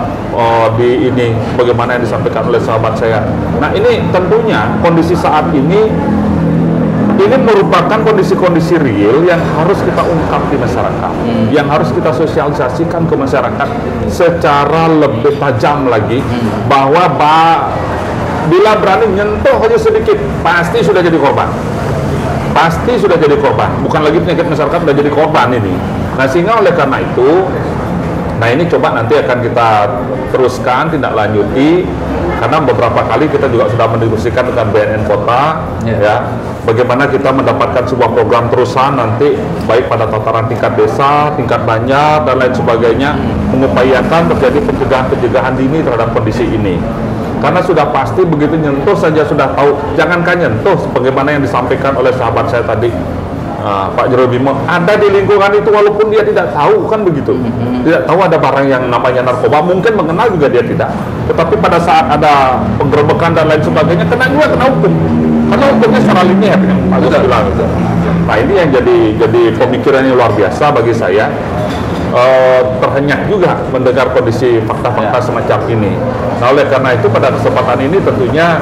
di ini bagaimana yang disampaikan oleh sahabat saya. Nah ini tentunya kondisi saat ini merupakan kondisi-kondisi real yang harus kita ungkap di masyarakat, yang harus kita sosialisasikan ke masyarakat secara lebih tajam lagi, bahwa bila berani menyentuh aja sedikit, pasti sudah jadi korban. Pasti sudah jadi korban, bukan lagi penyakit masyarakat, sudah jadi korban ini. Nah sehingga oleh karena itu, Nah ini coba nanti akan kita teruskan, tindak lanjuti, karena beberapa kali kita juga sudah mendiskusikan dengan BNN Kota, ya, bagaimana kita mendapatkan sebuah program terusan nanti, baik pada tataran tingkat desa, tingkat banjar, dan lain sebagainya, mengupayakan terjadi pencegahan dini terhadap kondisi ini. Karena sudah pasti begitu nyentuh saja sudah tahu, jangankan nyentuh, sebagaimana yang disampaikan oleh sahabat saya tadi, Pak Jero Bimo, ada di lingkungan itu walaupun dia tidak tahu, kan begitu, tidak tahu ada barang yang namanya narkoba, mungkin mengenal juga dia tidak, tetapi pada saat ada penggerebekan dan lain sebagainya kena hukum, karena hukumnya secara linear yang Pak Gus bilang. Nah ini yang jadi pemikiran yang luar biasa bagi saya. Terhenyak juga mendengar kondisi fakta-fakta semacam ini. Nah oleh karena itu pada kesempatan ini tentunya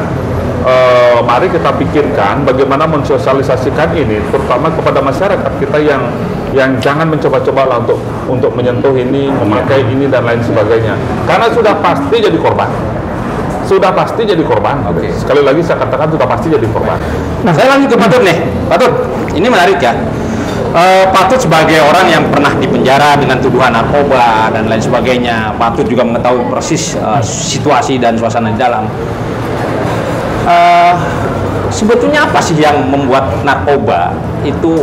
mari kita pikirkan bagaimana mensosialisasikan ini, terutama kepada masyarakat kita yang jangan mencoba-coba lah untuk menyentuh ini, memakai ini dan lain sebagainya. Karena sudah pasti jadi korban. Sudah pasti jadi korban. Sekali lagi saya katakan sudah pasti jadi korban. Nah, saya lanjut ke Patut nih. Patut, ini menarik ya. Patut sebagai orang yang pernah dipenjara dengan tuduhan narkoba dan lain sebagainya, Patut juga mengetahui persis situasi dan suasana di dalam. Sebetulnya apa sih yang membuat narkoba itu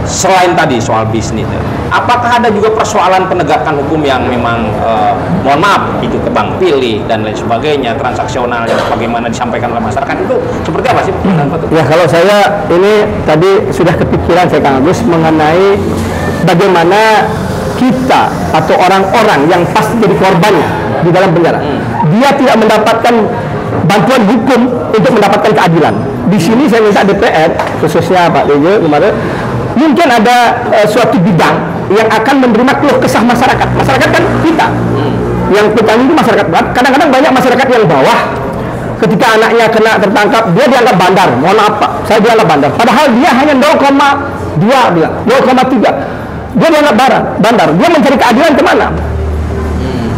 selain tadi soal bisnis? Apakah ada juga persoalan penegakan hukum yang memang mohon maaf itu tebang pilih dan lain sebagainya, transaksional yang bagaimana disampaikan oleh masyarakat itu seperti apa sih? Ya kalau saya ini tadi sudah kepikiran saya Kang Agus mengenai bagaimana kita atau orang-orang yang pasti jadi korbannya di dalam penjara, dia tidak mendapatkan bantuan hukum untuk mendapatkan keadilan. Di sini saya minta DPR, khususnya Pak Dejo kemarin, mungkin ada suatu bidang yang akan menerima keluh kesah masyarakat. Masyarakat kan kita, yang kita ini masyarakat berat. Kadang-kadang banyak masyarakat yang bawah, ketika anaknya kena tertangkap, dia dianggap bandar. Mohon maaf Pak, saya dianggap bandar. Padahal dia hanya 0,2 bilang, 0,3. Dia dianggap bandar. Dia mencari keadilan kemana?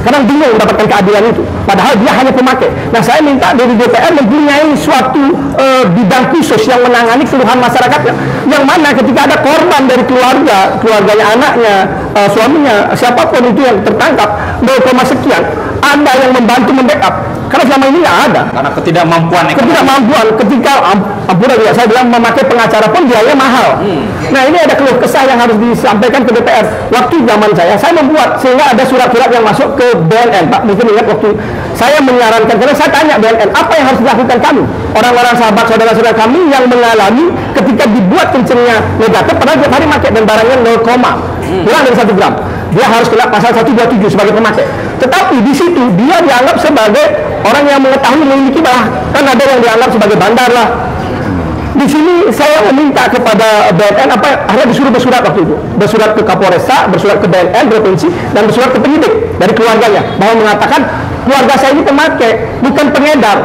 Karena bingung mendapatkan keadilan itu, padahal dia hanya pemakai. Nah saya minta dari DPR mempunyai suatu bidang khusus yang menangani keluhan masyarakatnya, yang mana ketika ada korban dari keluarganya, anaknya, suaminya, siapapun itu yang tertangkap 0, sekian, ada yang membantu membackup. Karena selama ini nggak ada. Karena ketidakmampuan ketika ampunan ya, saya bilang memakai pengacara pun biayanya mahal. Nah ini ada keluh kesah yang harus disampaikan ke DPR. Waktu zaman saya membuat sehingga ada surat-surat yang masuk ke BNN, Pak. Mungkin ingat waktu saya menyarankan, karena saya tanya BNN apa yang harus dilakukan kami, orang-orang sahabat saudara-saudara kami yang mengalami ketika dibuat kencingnya negatif, padahal tiap hari pakai dan barangnya 0, kurang dari 1 gram. Dia harus kena pasal 127 sebagai pemakai. Tetapi di situ dia dianggap sebagai orang yang mengetahui memiliki, bahkan ada yang dianggap sebagai bandar lah. Di sini saya meminta kepada BNN akhirnya disuruh bersurat waktu itu, bersurat ke Kapolresta, bersurat ke BNN provinsi, dan bersurat ke penyidik dari keluarganya bahwa mengatakan keluarga saya ini pemakai, bukan pengedar.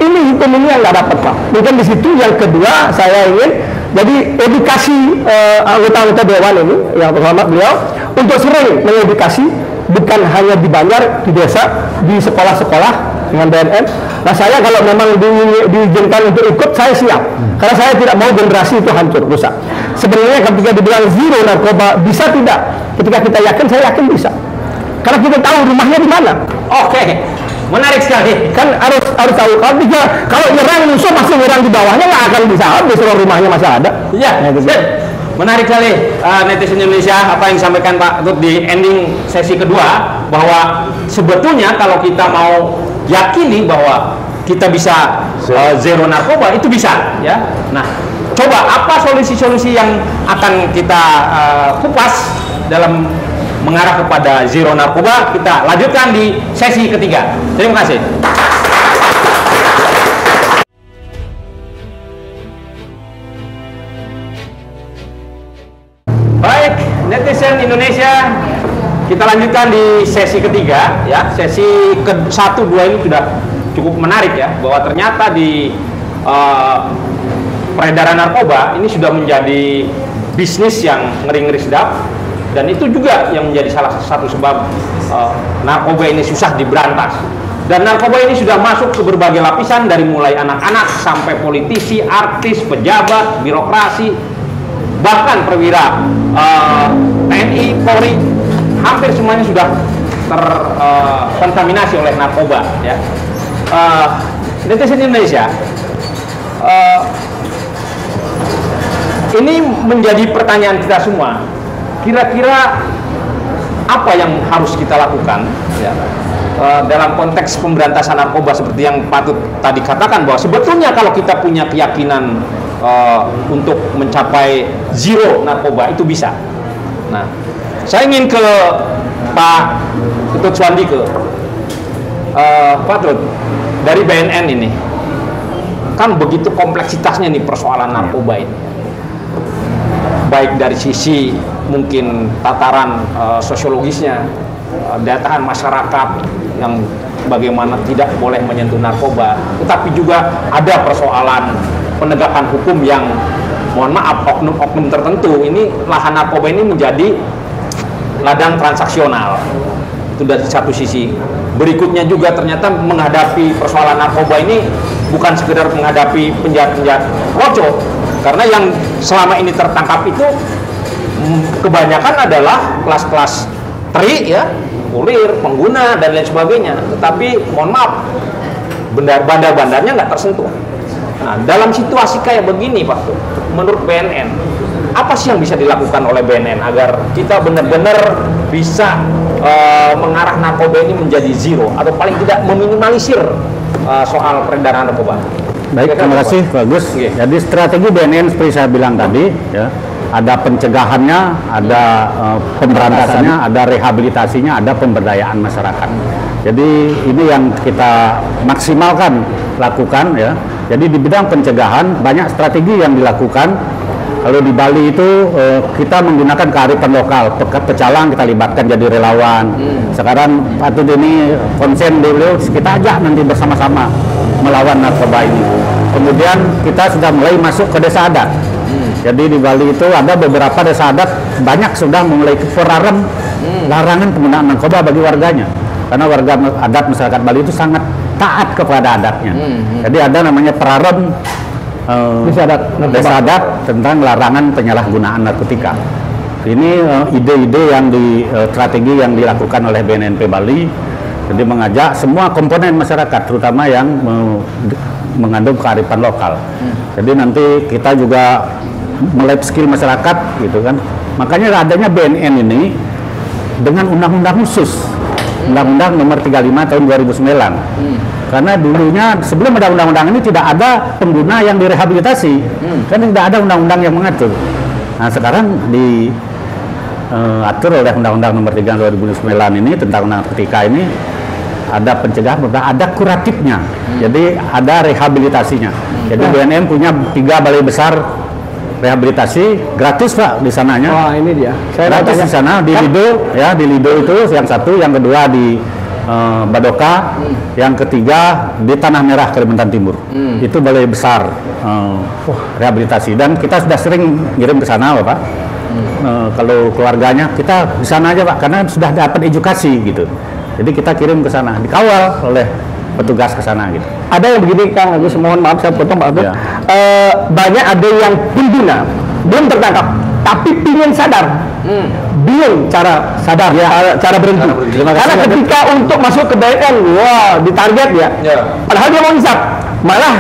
Ini hukum ini yang nggak dapat Pak. Mungkin di situ yang kedua saya ingin jadi edukasi anggota-anggota dewan ini yang terhormat beliau untuk sering mengedukasi, bukan hanya di Banjar, di desa, di sekolah-sekolah dengan BNN. Nah saya kalau memang diizinkan untuk ikut, saya siap. Karena saya tidak mau generasi itu hancur, rusak. Sebenarnya ketika dibilang zero narkoba, bisa tidak? Ketika kita yakin, saya yakin bisa. Karena kita tahu rumahnya di mana. Oke, menarik sekali. Kan harus tahu. Kalau nyerang musuh masih nyerang di bawahnya, nggak akan bisa habis kalau rumahnya masih ada. Iya. Menarik sekali netizen Indonesia apa yang disampaikan Pak Ketut di ending sesi kedua, bahwa sebetulnya kalau kita mau yakini bahwa kita bisa zero narkoba, itu bisa ya. Nah, coba apa solusi-solusi yang akan kita kupas dalam mengarah kepada zero narkoba, kita lanjutkan di sesi ketiga. Terima kasih. Baik, netizen Indonesia, kita lanjutkan di sesi ketiga ya. Sesi ke-1, 2 ini sudah cukup menarik ya, bahwa ternyata di peredaran narkoba ini sudah menjadi bisnis yang ngeri-ngeri sedap, dan itu juga yang menjadi salah satu sebab narkoba ini susah diberantas. Dan narkoba ini sudah masuk ke berbagai lapisan, dari mulai anak-anak sampai politisi, artis, pejabat, birokrasi, bahkan perwira TNI, Polri, hampir semuanya sudah terkontaminasi oleh narkoba ya. Netizen Indonesia, ini menjadi pertanyaan kita semua. Kira-kira apa yang harus kita lakukan ya, dalam konteks pemberantasan narkoba seperti yang patut tadi katakan, bahwa sebetulnya kalau kita punya keyakinan untuk mencapai zero narkoba itu bisa. Nah, saya ingin ke Pak Ketut Swandike. Pak Ketut, dari BNN ini kan begitu kompleksitasnya nih persoalan narkoba ini, baik dari sisi mungkin tataran sosiologisnya, dataan masyarakat yang bagaimana tidak boleh menyentuh narkoba, tetapi juga ada persoalan penegakan hukum yang, mohon maaf, oknum-oknum tertentu. Ini lahan narkoba ini menjadi ladang transaksional, itu dari satu sisi. Berikutnya juga ternyata menghadapi persoalan narkoba ini bukan sekedar menghadapi penjahat-penjahat roco, karena yang selama ini tertangkap itu kebanyakan adalah kelas-kelas teri ya, kurir, pengguna dan lain sebagainya. Tetapi mohon maaf, bandar-bandarnya nggak tersentuh. Nah, dalam situasi kayak begini Pak, menurut BNN, apa sih yang bisa dilakukan oleh BNN agar kita benar-benar bisa mengarah narkoba ini menjadi zero, atau paling tidak meminimalisir soal peredaran narkoba? Baik, terima kasih, bagus. Jadi strategi BNN seperti saya bilang tadi, ya, ada pencegahannya, ada pemberantasannya, ada rehabilitasinya, ada pemberdayaan masyarakat. Jadi ini yang kita maksimalkan lakukan ya. Jadi di bidang pencegahan banyak strategi yang dilakukan. Kalau di Bali itu kita menggunakan kearifan lokal, pecalang kita libatkan jadi relawan. Sekarang Patut ini konsen dulu, kita ajak nanti bersama-sama melawan narkoba ini. Kemudian kita sudah mulai masuk ke desa adat. Jadi di Bali itu ada beberapa desa adat, banyak sudah mulai perarem larangan penggunaan narkoba bagi warganya. Karena warga adat masyarakat Bali itu sangat taat kepada adatnya. Jadi ada namanya perarem desa adat tentang larangan penyalahgunaan narkotika. Ini ide-ide yang strategi yang dilakukan oleh BNNP Bali. Jadi mengajak semua komponen masyarakat, terutama yang mengandung kearifan lokal. Jadi nanti kita juga melep skill masyarakat, gitu kan. Makanya adanya BNN ini dengan undang-undang khusus, Undang-Undang Nomor 35 Tahun 2009. Karena dulunya sebelum ada undang-undang ini tidak ada pengguna yang direhabilitasi, kan tidak ada undang-undang yang mengatur. Nah sekarang diatur oleh Undang-Undang Nomor 3 2009 ini tentang narkotika ini, ada pencegahan, ada kuratifnya, jadi ada rehabilitasinya. Jadi BNN punya 3 balai besar rehabilitasi gratis Pak di sananya. Wah ini dia. Saya gratis di sana di Lido ya, di Lido itu yang satu, yang kedua di Badoka, yang ketiga di Tanah Merah Kalimantan Timur. Itu balai besar rehabilitasi, dan kita sudah sering kirim ke sana Bapak. Kalau keluarganya kita di sana aja Pak, karena sudah dapat edukasi gitu. Jadi kita kirim ke sana, dikawal oleh petugas ke sana gitu. Ada yang begini Kang Agus, mohon maaf saya potong Pak Agus. Ya. Banyak ada yang pengguna belum tertangkap, tapi ingin sadar, bingung cara sadar, cara berhenti. Karena ketika untuk masuk ke BNN, wah ditarget ya. Padahal dia mau hisap, malah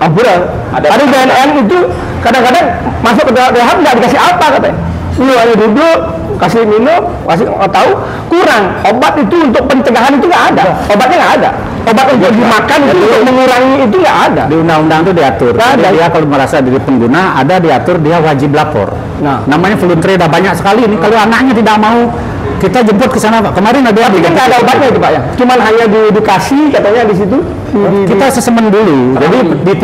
ampura. Ada BNN itu kadang-kadang masuk ke rehab nggak dikasih apa katanya. Lu hanya duduk, kasih minum, kasih tahu, kurang. Obat itu untuk pencegahan itu nggak ada, obatnya nggak ada. Obat untuk dimakan itu untuk mengurangi itu nggak ada. Di undang-undang itu diatur. Jadi dia kalau merasa diri pengguna, ada diatur dia wajib lapor. Nah, namanya voluntary, ada banyak sekali ini. Kalau anaknya tidak mau, kita jemput ke sana Pak. Kemarin ada nggak ada obatnya itu Pak ya. Cuman hanya diedukasi katanya di situ. Kita sesemen dulu. Jadi di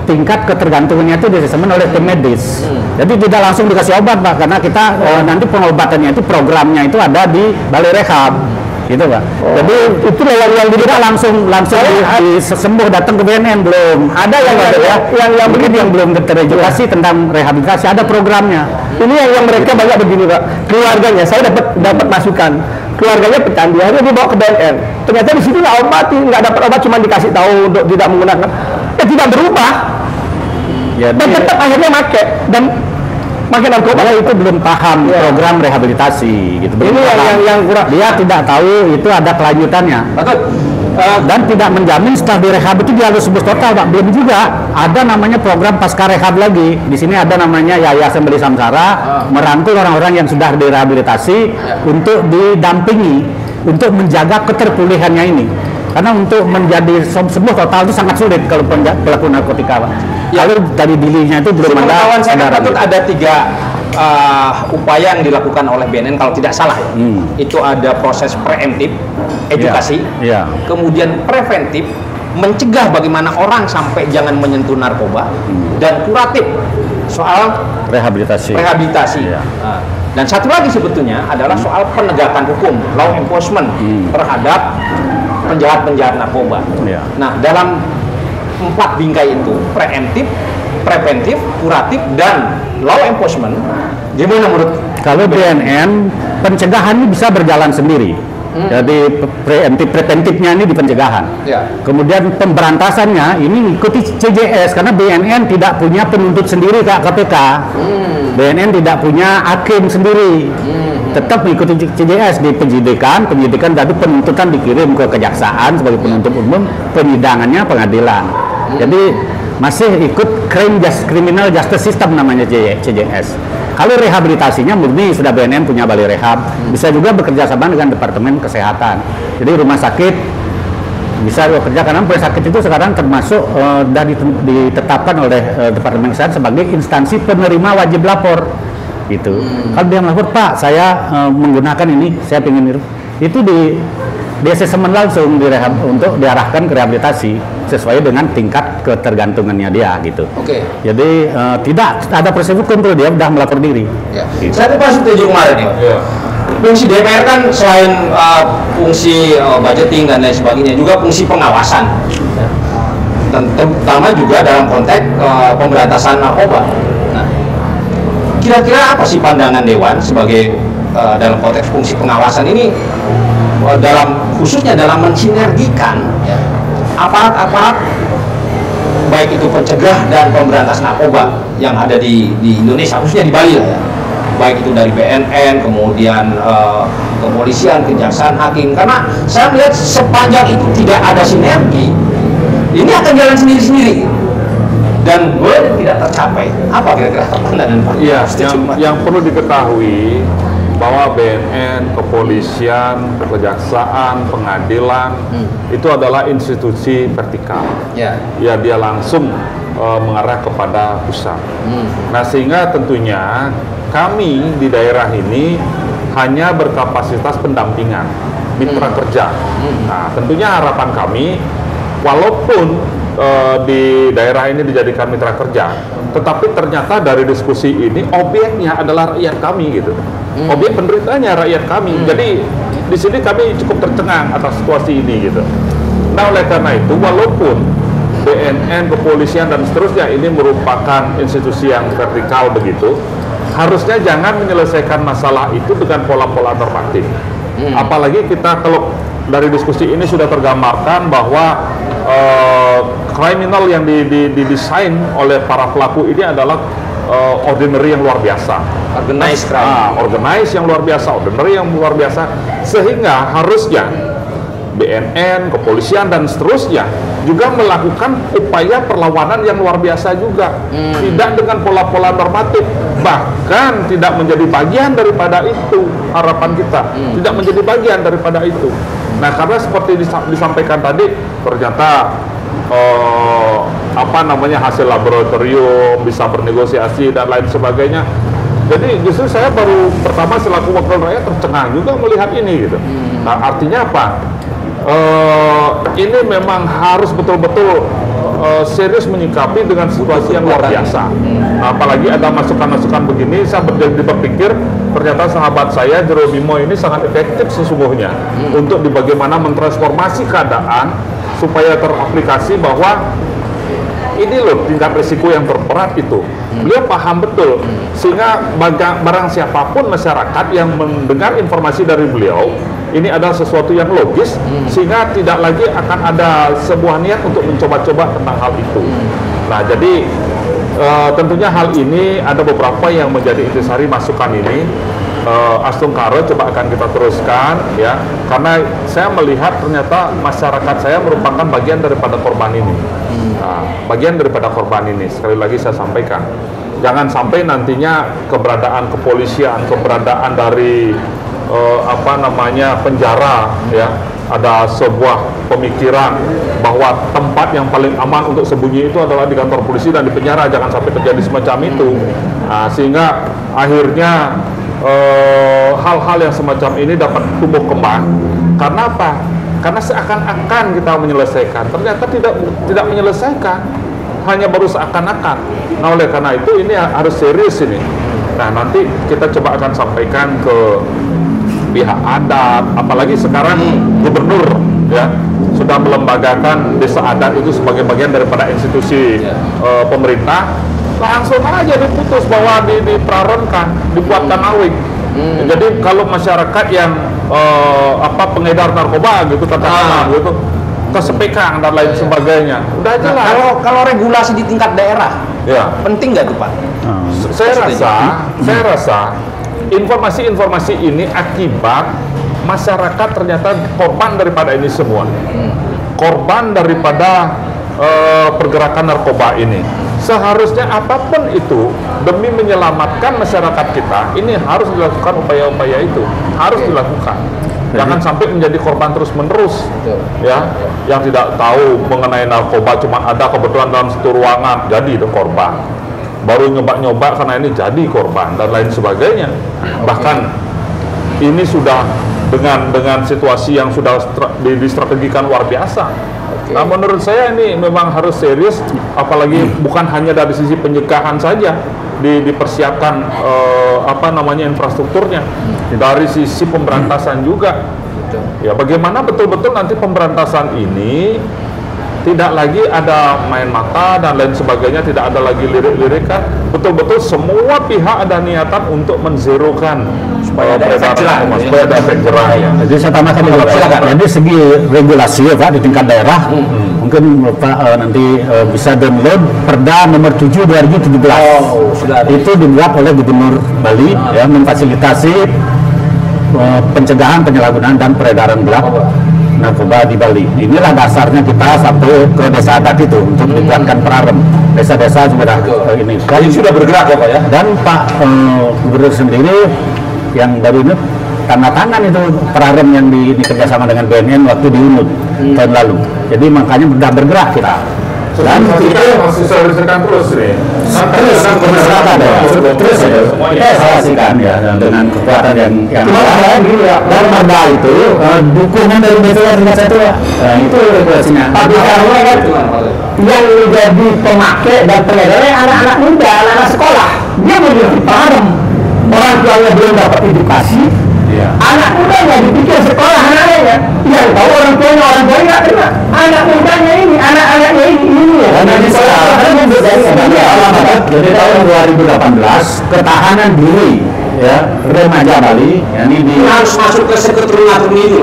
tingkat ketergantungannya itu disesemen oleh tim medis. Jadi tidak langsung dikasih obat Pak, karena kita nanti pengobatannya itu programnya itu ada di balai rehab. Gitu Pak. Jadi itu yang kita langsung sembuh datang ke BNN belum. Ada yang begitu yang belum teredukasi tentang rehabilitasi, ada programnya. Ini yang mereka banyak begini Pak. Keluarganya saya dapat masukan. Keluarganya pecandu, akhirnya dibawa ke BNN. Ternyata di situ nggak obati, nggak dapat obat, cuma dikasih tahu untuk tidak menggunakan. Ya tidak berubah. Dan tetap akhirnya pakai. Dan makin narkoba. Dia itu belum paham program rehabilitasi gitu. Belum Ini paham. yang kurang. Dia tidak tahu itu ada kelanjutannya. Betul. Dan tidak menjamin setelah direhab itu dia harus sembuh total, Pak. Belum juga. Ada namanya program pasca rehab lagi. Di sini ada namanya Yayasan Beli Samsara merangkul orang-orang yang sudah direhabilitasi untuk didampingi untuk menjaga keterpulihannya ini. Karena untuk menjadi sembuh total itu sangat sulit kalau pelaku narkotika, Pak. Kalau dari dirinya itu belum ada. Pengetahuan saya kesadaran. patut ada 3 upaya yang dilakukan oleh BNN kalau tidak salah ya. Itu ada proses preemptif, edukasi, Iya. kemudian preventif, mencegah bagaimana orang sampai jangan menyentuh narkoba, dan kuratif soal Rehabilitasi. rehabilitasi. Iya. Nah, dan satu lagi sebetulnya adalah soal penegakan hukum, law enforcement terhadap penjahat-penjahat narkoba. Iya. Nah, dalam 4 bingkai itu, preemptif, preventif, kuratif, dan law enforcement, gimana menurut? Kalau BNN pencegahan ini bisa berjalan sendiri. Jadi preventifnya ini di pencegahan. Ya. Kemudian pemberantasannya ini ikuti CJS karena BNN tidak punya penuntut sendiri Kak KPK. BNN tidak punya hakim sendiri. Tetap mengikuti CJS di penyidikan tadi penuntutan dikirim ke kejaksaan sebagai penuntut umum, penyidangannya pengadilan. Jadi masih ikut criminal justice system namanya CJS. Kalau rehabilitasinya murni sudah BNN punya balai rehab, bisa juga bekerja sama dengan Departemen Kesehatan. Jadi rumah sakit bisa bekerja karena rumah sakit itu sekarang termasuk sudah ditetapkan oleh Departemen Kesehatan sebagai instansi penerima wajib lapor. Gitu. Kalau dia melapor, Pak, saya menggunakan ini, saya ingin itu di asesmen langsung direhab untuk diarahkan ke rehabilitasi sesuai dengan tingkat ketergantungannya dia gitu. Oke. Jadi tidak ada proses hukum kalau dia sudah melapor diri. Ya. Gitu. Saya pas setuju kemarin nih. Iya. Fungsi DPR kan selain fungsi budgeting dan lain sebagainya, juga fungsi pengawasan. Dan terutama juga dalam konteks pemberantasan narkoba. Nah, kira-kira apa sih pandangan Dewan sebagai dalam konteks fungsi pengawasan ini, khususnya dalam mensinergikan aparat-aparat baik itu pencegah dan pemberantas narkoba yang ada di Indonesia, khususnya di Bali lah ya, baik itu dari BNN, kemudian kepolisian, kejaksaan, hakim. Karena saya melihat sepanjang itu tidak ada sinergi, ini akan jalan sendiri-sendiri dan boleh tidak tercapai. Apa kira-kira pandangan Pak? Iya, yang perlu diketahui bahwa BNN, kepolisian, kejaksaan, pengadilan itu adalah institusi vertikal. Ya. Ya, dia langsung mengarah kepada pusat. Nah, sehingga tentunya kami di daerah ini hanya berkapasitas pendampingan, mitra kerja. Nah, tentunya harapan kami, walaupun di daerah ini dijadikan mitra kerja, tetapi ternyata dari diskusi ini objeknya adalah rakyat kami gitu. Objek penderitanya rakyat kami. Jadi di sini kami cukup tercengang atas situasi ini gitu. Nah, oleh karena itu walaupun BNN, kepolisian dan seterusnya ini merupakan institusi yang vertikal begitu, harusnya jangan menyelesaikan masalah itu dengan pola-pola normatif. Apalagi kita kalau dari diskusi ini sudah tergambarkan bahwa kriminal yang didesain oleh para pelaku ini adalah ordinary yang luar biasa, Organized crime. organized yang luar biasa, ordinary yang luar biasa, sehingga harusnya BNN, kepolisian dan seterusnya juga melakukan upaya perlawanan yang luar biasa juga, tidak dengan pola-pola normatif, bahkan tidak menjadi bagian daripada itu. Harapan kita tidak menjadi bagian daripada itu. Nah, karena seperti disampaikan tadi, ternyata hasil laboratorium bisa bernegosiasi dan lain sebagainya. Jadi justru saya baru pertama selaku wakil rakyat tercengang juga melihat ini gitu. Nah, artinya apa? Ini memang harus betul-betul serius menyikapi dengan situasi yang luar biasa. Apalagi ada masukan-masukan begini, saya berpikir ternyata sahabat saya Jero Bimo ini sangat efektif sesungguhnya untuk bagaimana mentransformasi keadaan supaya teraplikasi bahwa ini loh tingkat risiko yang terberat itu. Beliau paham betul, sehingga barang siapapun masyarakat yang mendengar informasi dari beliau, ini adalah sesuatu yang logis, sehingga tidak lagi akan ada sebuah niat untuk mencoba-coba tentang hal itu. Nah, jadi tentunya hal ini ada beberapa yang menjadi intisari masukan ini. Astung Karo coba akan kita teruskan ya, karena saya melihat ternyata masyarakat saya merupakan bagian daripada korban ini. Bagian daripada korban ini, sekali lagi saya sampaikan, jangan sampai nantinya keberadaan kepolisian, keberadaan dari penjara ya, ada sebuah pemikiran bahwa tempat yang paling aman untuk sembunyi itu adalah di kantor polisi dan di penjara. Jangan sampai terjadi semacam itu. Sehingga akhirnya hal-hal yang semacam ini dapat tumbuh kembang. Karena apa? Karena seakan-akan kita menyelesaikan, ternyata tidak menyelesaikan, hanya baru seakan-akan. Nah, oleh karena itu ini harus serius ini. Nah, nanti kita coba akan sampaikan ke pihak adat, apalagi sekarang gubernur ya sudah melembagakan desa adat itu sebagai bagian daripada institusi pemerintah. Langsung aja diputus bahwa diperankan, dibuatkan awik. Jadi kalau masyarakat yang pengedar narkoba gitu katakanlah gitu, kesepekang dan lain sebagainya, udah jelas. Kalau regulasi di tingkat daerah, ya penting nggak tuh Pak? Saya rasa informasi-informasi ini akibat masyarakat ternyata korban daripada ini semua, korban daripada pergerakan narkoba ini. Seharusnya apapun itu demi menyelamatkan masyarakat kita, ini harus dilakukan upaya-upaya itu, harus dilakukan. Jangan sampai menjadi korban terus-menerus, ya, yang tidak tahu mengenai narkoba, cuma ada kebetulan dalam satu ruangan, jadi itu korban. Baru nyoba-nyoba karena ini jadi korban dan lain sebagainya. Bahkan ini sudah dengan situasi yang sudah distrategikan luar biasa. Nah, menurut saya ini memang harus serius, apalagi bukan hanya dari sisi pencegahan saja, dipersiapkan infrastrukturnya, dari sisi pemberantasan juga. Ya, bagaimana betul-betul nanti pemberantasan ini tidak lagi ada main mata dan lain sebagainya, tidak ada lagi lirik-lirikan, betul-betul semua pihak ada niatan untuk menzerokan supaya ada efek jerah. Jadi saya tambahkan dulu, jadi segi regulasi ya Pak di tingkat daerah, mungkin Pak nanti bisa download Perda nomor 7 2017. Itu dibuat oleh Gubernur Bali ya, memfasilitasi pencegahan, penyalahgunaan dan peredaran gelap narkoba di Bali. Inilah dasarnya kita sampai ke desa adat itu untuk dibuatkan perarem. Desa-desa sudah ini. Dan sudah bergerak ya Pak ya. Dan Pak Gubernur sendiri yang baru ini tanda tangan itu perarem yang dikerjasama dengan BNN waktu di Unut tahun lalu. Jadi makanya sudah bergerak kita. Dan kita masih solusikan terus nih. Terus kita evaluasikan ya dengan kekuatan yang dan Perda itu dukungan dari BPS itu itu regulasinya. Tapi karena kan yang menjadi pemakai dan pengedar anak-anak muda, anak-anak sekolah, dia menjadi paham. Orang tuanya belum dapat edukasi, anak mudanya dipikir sekolah anaknya, yang tahu orang tuanya nggak terima. Anak mudanya ini, anak-anaknya ini ya. Jadi tahun 2018 ketahanan diri ya remaja Bali, ini harus masuk ke sekretariat itu.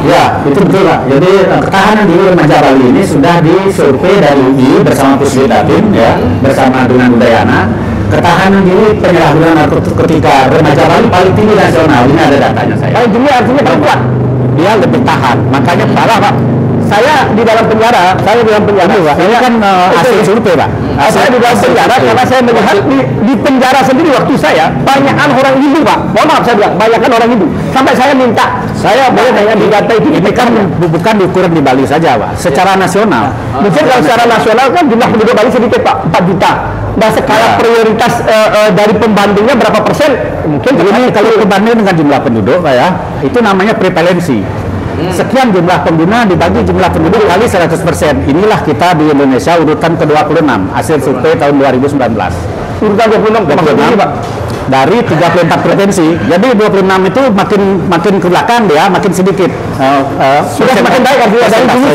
Ya, itu betul Pak. Jadi ketahanan diri remaja Bali ini sudah disurvei dari UI bersama Pusdidatin ya, bersama dengan Udayana. Ketahanan diri penyalahgunaan narkotika remaja Bali paling tinggi nasional. Ini ada datanya saya. Paling tinggi artinya paling kuat. Dia lebih tahan. Makanya salah Pak. Saya di dalam penjara, saya ini kan hasil survei Pak. Saya di dalam penjara karena saya melihat di penjara sendiri waktu saya banyakan orang Hindu Pak. Mohon maaf saya bilang banyakan orang Hindu. Sampai saya minta, saya boleh hanya di data itu. Ini kan bukan diukur di Bali saja Pak, secara nasional. Mungkin kalau secara nasional kan jumlah penduduk Bali sedikit Pak, 4 juta. Nah skala prioritas dari pembandingnya berapa persen? Mungkin ini kalau dibanding dengan jumlah penduduk Pak ya, itu namanya prevalensi. Sekian jumlah pengguna dibagi jumlah penduduk kali 100%. Inilah kita di Indonesia urutan ke-26 hasil survei tahun 2019. Urutan 26 Pak. Dari 34 provinsi. Jadi 26 itu makin ke belakang dia makin sedikit. Sudah semakin baik artinya dari dulu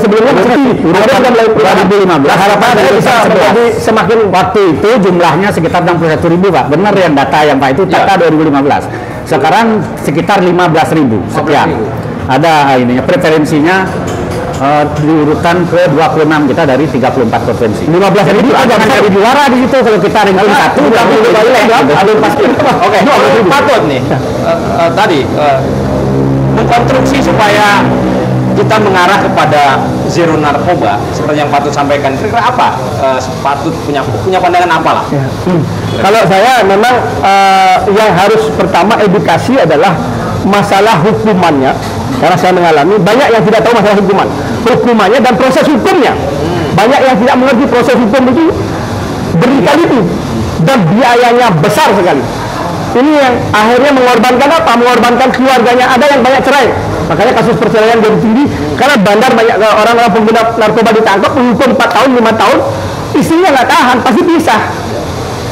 sebelumnya urutan 2015. Harapannya bisa menjadi semakin waktu itu jumlahnya sekitar 61.000 Pak. Benar yang data yang Pak itu data 2015. Sekarang sekitar 15.000 sekian. Ada ininya preferensinya di urutan ke-26 kita dari 34 provinsi. 15 Jadi ribu kita jangan cari juara di situ kalau kita ranking 1 Oke, Pak Tut nih, tadi mengkonstruksi supaya kita mengarah kepada zero narkoba seperti yang Pak Tut sampaikan. Kira-kira apa? Pak Tut punya pandangan apa lah? Ya. Kalau saya memang yang harus pertama edukasi adalah masalah hukumannya, karena saya mengalami banyak yang tidak tahu masalah hukumannya dan proses hukumnya. Banyak yang tidak mengerti proses hukum itu berkali-kali dan biayanya besar sekali. Ini yang akhirnya mengorbankan apa? Mengorbankan keluarganya. Ada yang banyak cerai. Makanya kasus perceraian jadi tinggi karena bandar banyak orang-orang pengguna narkoba ditangkap, hukum 4 tahun, 5 tahun, istrinya nggak tahan, pasti pisah.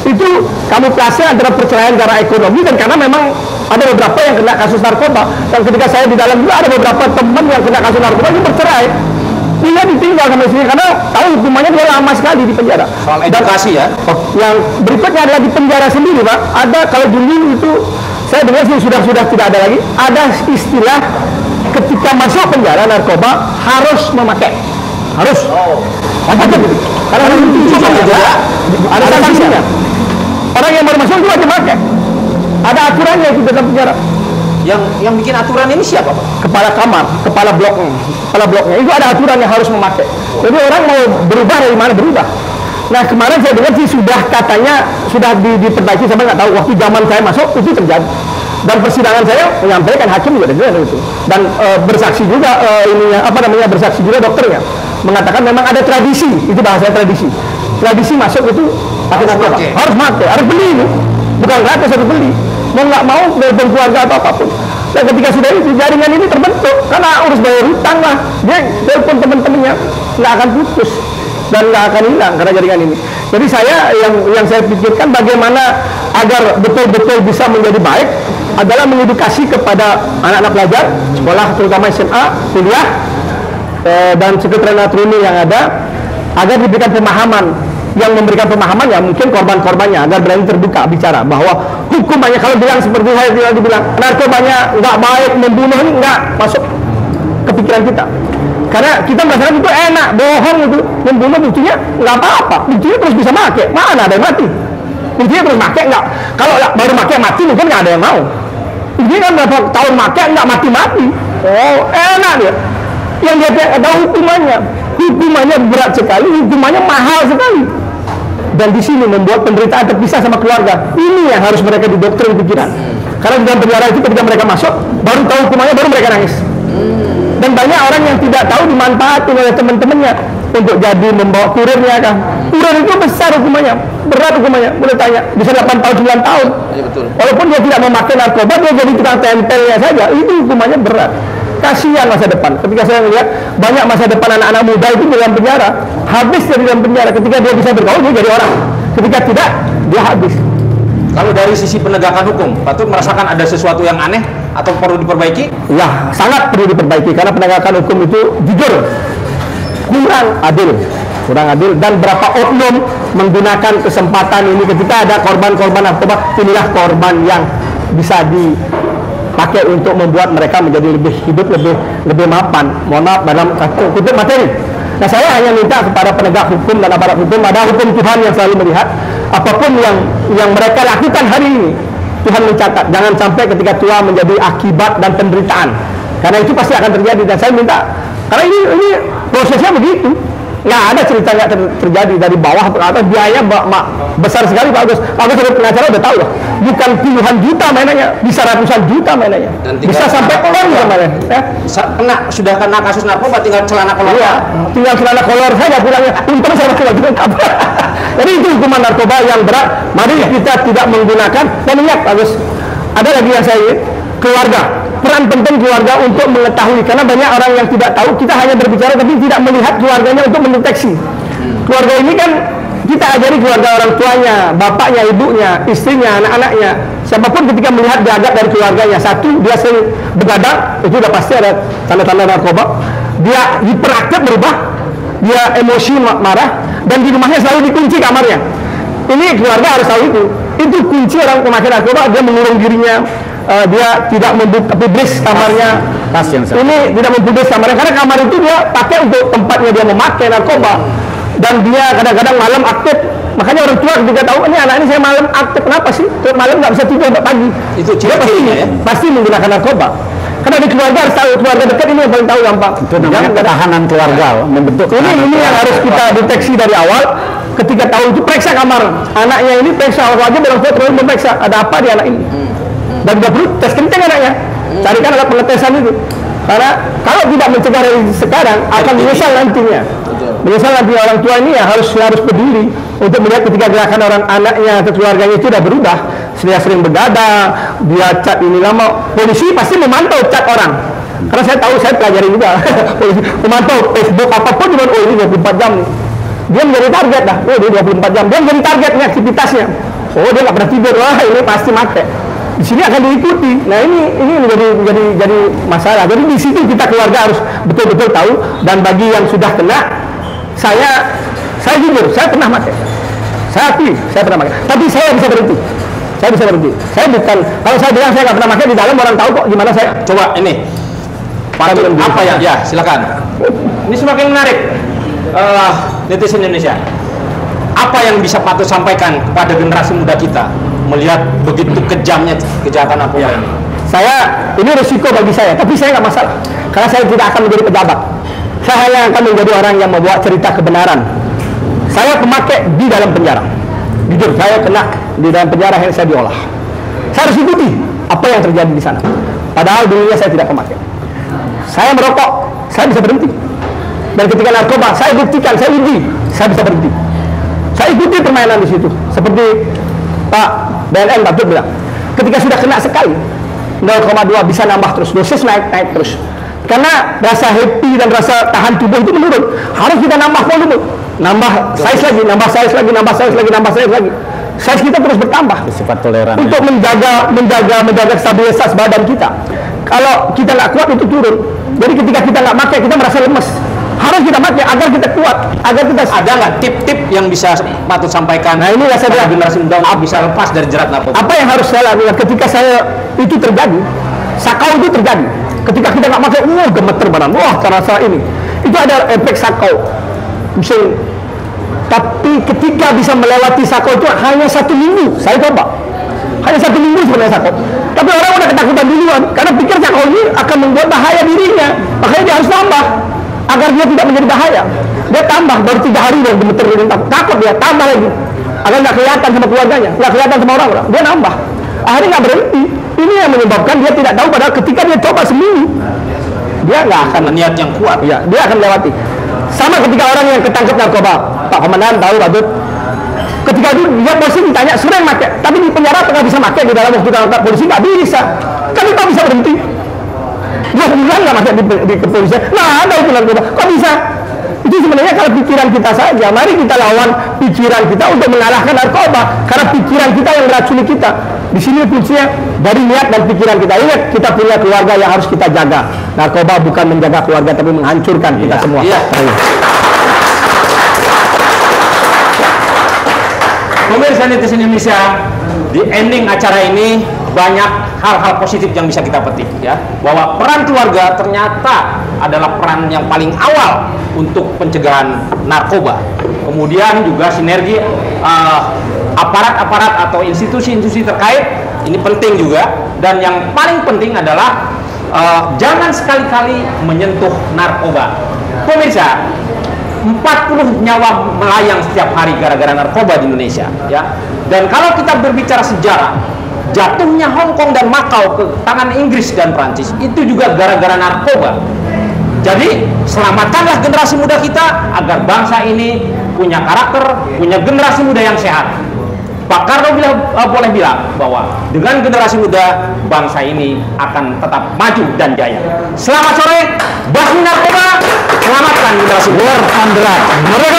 Itu kamuflase antara perceraian karena ekonomi dan karena memang ada beberapa yang kena kasus narkoba. Dan ketika saya di dalam juga ada beberapa teman yang kena kasus narkoba itu bercerai. Dia ditinggal sama istrinya karena tahu hukumannya dia lama sekali di penjara. Soal edukasi ya. Yang berikutnya adalah di penjara sendiri, Pak. Ada kalau dulu itu saya dengar sih sudah tidak ada lagi. Ada istilah ketika masuk penjara narkoba harus memakai. Harus. Karena itu ada sanksinya. Orang yang baru masuk itu wajib pakai. Ada aturannya itu dalam penjara. Yang bikin aturan ini siapa, Pak? Kepala kamar, kepala bloknya itu ada aturan yang harus memakai. Jadi orang mau berubah dari mana berubah. Nah kemarin saya dengar sih katanya sudah diperbaiki, saya nggak tahu. Waktu zaman saya masuk itu terjadi. Dan persidangan saya menyampaikan, hakim juga dengar itu. Dan bersaksi juga bersaksi juga dokternya mengatakan memang ada tradisi, itu bahasa tradisi. Tradisi masuk itu pakai narkoba, harus pakai, harus beli ini, bukan gratis, harus beli. Mau nggak mau dari keluarga atau apapun. Dan ketika sudah itu jaringan ini terbentuk karena urus bayar hutang lah, dia telepon teman-temannya nggak akan putus dan nggak akan hilang karena jaringan ini. Jadi saya yang saya pikirkan bagaimana agar betul-betul bisa menjadi baik adalah mengedukasi kepada anak-anak pelajar sekolah terutama SMA, kuliah dan sekretariat training yang ada agar diberikan pemahaman. Yang memberikan pemahaman ya mungkin korban-korbannya agar berani terbuka bicara bahwa hukumannya kalau bilang seperti saya dibilang narkobanya nggak baik, membunuh ini nggak masuk ke pikiran kita karena kita merasakan itu enak, bohong itu membunuh buktinya nggak apa-apa, buktinya terus bisa pakai, mana ada yang mati, buktinya terus pakai nggak, kalau baru pakai mati mungkin nggak ada yang mau, buktinya kan berapa tahun pakai nggak mati-mati, oh enak dia, yang dia ada hukumannya berat sekali, hukumannya mahal sekali. Dan di sini membuat penderitaan terpisah sama keluarga. Ini yang harus mereka didoktrin pikiran. Karena di dalam penjara itu ketika mereka masuk, baru tahu hukumannya, baru mereka nangis. Dan banyak orang yang tidak tahu dimanfaatin oleh teman-temannya untuk jadi membawa kurirnya kan. Kurir itu besar hukumannya, berat hukumannya. Boleh tanya, bisa 8 tahun, 9 tahun. Ya, betul. Walaupun dia tidak memakai narkoba, dia jadi tukang tempelnya saja. Itu hukumannya berat. Kasihan masa depan. Ketika saya melihat banyak masa depan anak-anak muda itu di dalam penjara, habis dari dalam penjara. Ketika dia bisa bergaul, dia jadi orang. Ketika tidak, dia habis. Kalau dari sisi penegakan hukum, Pak Tut merasakan ada sesuatu yang aneh atau perlu diperbaiki? Ya, sangat perlu diperbaiki karena penegakan hukum itu jujur kurang adil dan berapa oknum menggunakan kesempatan ini ketika ada korban-korban narkoba. Inilah korban yang bisa dipakai untuk membuat mereka menjadi lebih hidup, lebih mapan. Mohon maaf dalam kutip materi. Nah, saya hanya minta kepada penegak hukum dan aparat hukum, ada hukum Tuhan yang selalu melihat apapun yang mereka lakukan hari ini. Tuhan mencatat, jangan sampai ketika tua menjadi akibat dan penderitaan. Karena itu pasti akan terjadi dan saya minta, karena ini prosesnya begitu. Nggak ada cerita nggak terjadi dari bawah ke atas, biaya besar sekali Pak Agus. Pak Agus sebagai pengacara udah tahu lah, bukan puluhan juta mainannya, bisa ratusan juta mainannya, bisa sampai ton kemarin. Ya. Sudah kena kasus narkoba, tinggal celana kolor. Iya, tinggal celana kolor saja pulangnya. Untung saya masih lagi lengkap. Jadi itu hukuman narkoba yang berat. Mari kita tidak menggunakan. Dan ingat Pak Agus, ada lagi yang saya ingin, keluarga. Peran penting keluarga untuk mengetahui, karena banyak orang yang tidak tahu, kita hanya berbicara tapi tidak melihat keluarganya untuk mendeteksi. Keluarga ini kan kita ajari keluarga orang tuanya, bapaknya, ibunya, istrinya, anak-anaknya, siapapun ketika melihat gagap dari keluarganya. Satu, dia sering begadang, itu udah pasti ada tanda-tanda narkoba. Dia hiperaktif berubah, dia emosi marah, dan di rumahnya selalu dikunci kamarnya. Ini keluarga harus tahu itu kunci orang pemakai narkoba, dia mengurung dirinya, dia tidak membubris kamarnya. Ini tidak membubris kamarnya karena kamar itu dia pakai untuk tempatnya dia memakai narkoba. Dan dia kadang-kadang malam aktif. Makanya orang tua ketika tahu ini anak ini saya malam aktif, kenapa sih? Malam nggak bisa tidur sampai pagi. Itu pasti menggunakan narkoba. Karena di keluarga harus tahu, keluarga dekat ini yang paling tahu gampang. Itu namanya ketahanan keluarga, membentuk. Ini yang harus kita deteksi dari awal. Ketika tahu itu periksa kamar anaknya ini, periksa orang aja dalam terus memeriksa ada apa di anak ini. Dan nggak perlu tes kencing anaknya. Carikan alat pengetesan itu. Karena kalau tidak mencegah dari sekarang akan menyesal nantinya. Menyesal nanti orang tua ini ya harus peduli untuk melihat ketika gerakan orang anaknya atau keluarganya itu sudah berubah. Dia sering begadang, dia chat ini lama. Polisi pasti memantau chat orang. Karena saya tahu, saya pelajari juga. Polisi memantau Facebook apapun cuma oh ini 24 jam nih. Dia menjadi target dah. Oh dia 24 jam. Dia menjadi targetnya aktivitasnya. Oh dia nggak pernah tidur. Wah ini pasti mati. Di sini akan diikuti. Nah ini menjadi masalah. Jadi di situ kita keluarga harus betul-betul tahu. Dan bagi yang sudah kena, saya jujur, saya pernah pakai. Saya akui, saya pernah pakai. Tapi saya bisa berhenti. Saya bisa berhenti. Saya bukan, kalau saya bilang saya nggak pernah pakai, di dalam orang tahu kok gimana saya. Coba ini, patut apa ya? Ya silakan. Ini semakin menarik. Netizen Indonesia, apa yang bisa patut sampaikan kepada generasi muda kita melihat begitu kejamnya kejahatan narkoba ini? Ini risiko bagi saya, tapi saya nggak masalah. Karena saya tidak akan menjadi pejabat. Saya hanya akan menjadi orang yang membawa cerita kebenaran. Saya pemakai di dalam penjara. Jujur, saya kena di dalam penjara yang saya diolah. Saya harus ikuti apa yang terjadi di sana. Padahal dulunya saya tidak pemakai. Saya merokok, saya bisa berhenti. Dan ketika narkoba, saya buktikan, saya uji, saya bisa berhenti. Saya ikuti permainan di situ. Seperti Pak BNN Batuk bilang, ketika sudah kena sekali, 0,2 bisa nambah terus, dosis naik terus. Karena rasa happy dan rasa tahan tubuh itu menurun. Harus kita nambah volume, nambah size lagi, nambah size lagi, nambah size lagi, nambah size lagi. Size kita terus bertambah. Sifat toleran. Untuk menjaga stabilitas badan kita. Kalau kita nggak kuat itu turun. Jadi ketika kita nggak pakai, kita merasa lemes. Harus kita pakai agar kita kuat, agar kita. Ada nggak tip-tip yang bisa patut sampaikan? Nah ini saya bilang generasi muda bisa lepas dari jerat narkoba. Apa yang harus saya lakukan ketika saya itu terjadi? Sakau itu terjadi. Ketika kita nggak pakai, gemeter badan, terasa ini. Itu ada efek sakau. Pusing. Tapi ketika bisa melewati sakau itu hanya 1 minggu, saya coba. Hanya 1 minggu sebenarnya sakau. Tapi orang udah ketakutan duluan, karena pikir sakau ini akan membuat bahaya dirinya. Makanya dia harus tambah, agar dia tidak menjadi bahaya. Dia tambah, baru 3 hari udah gemeter, takut dia, tambah lagi. Agar nggak kelihatan sama keluarganya, nggak kelihatan sama orang-orang. Dia nambah. Akhirnya nggak berhenti. Ini yang menyebabkan dia tidak tahu, padahal ketika dia coba seminggu, dia nggak akan niat yang kuat. Ya, dia akan lewati. Sama ketika orang yang ketangkep narkoba, Pak Komandan tahu Badut. Ketika itu dia polisi ditanya sering pakai, tapi di penjara tengah bisa pakai di dalam waktu tangkap polisi nggak bisa. Kan kok bisa berhenti? Dia bulan nggak pakai di kepolisian. Nah ada itu narkoba, kok bisa? Itu sebenarnya kalau pikiran kita saja. Mari kita lawan pikiran kita untuk mengalahkan narkoba. Karena pikiran kita yang meracuni kita. Di sini kuncinya dari niat dan pikiran kita. Ingat, kita punya keluarga yang harus kita jaga. Narkoba bukan menjaga keluarga, tapi menghancurkan kita semua. Pemirsa netizen Indonesia, di ending acara ini banyak hal-hal positif yang bisa kita petik, ya. Bahwa peran keluarga ternyata adalah peran yang paling awal untuk pencegahan narkoba. Kemudian juga sinergi aparat-aparat atau institusi-institusi terkait ini penting juga. Dan yang paling penting adalah jangan sekali-kali menyentuh narkoba. Pemirsa, 40 nyawa melayang setiap hari gara-gara narkoba di Indonesia, ya. Dan kalau kita berbicara sejarah, jatuhnya Hong Kong dan Macau ke tangan Inggris dan Prancis itu juga gara-gara narkoba. Jadi selamatkanlah generasi muda kita agar bangsa ini punya karakter, punya generasi muda yang sehat. Pak Karno boleh bilang bahwa dengan generasi muda bangsa ini akan tetap maju dan jaya. Selamat sore, basmi narkoba, selamatkan generasi muda. Merdeka!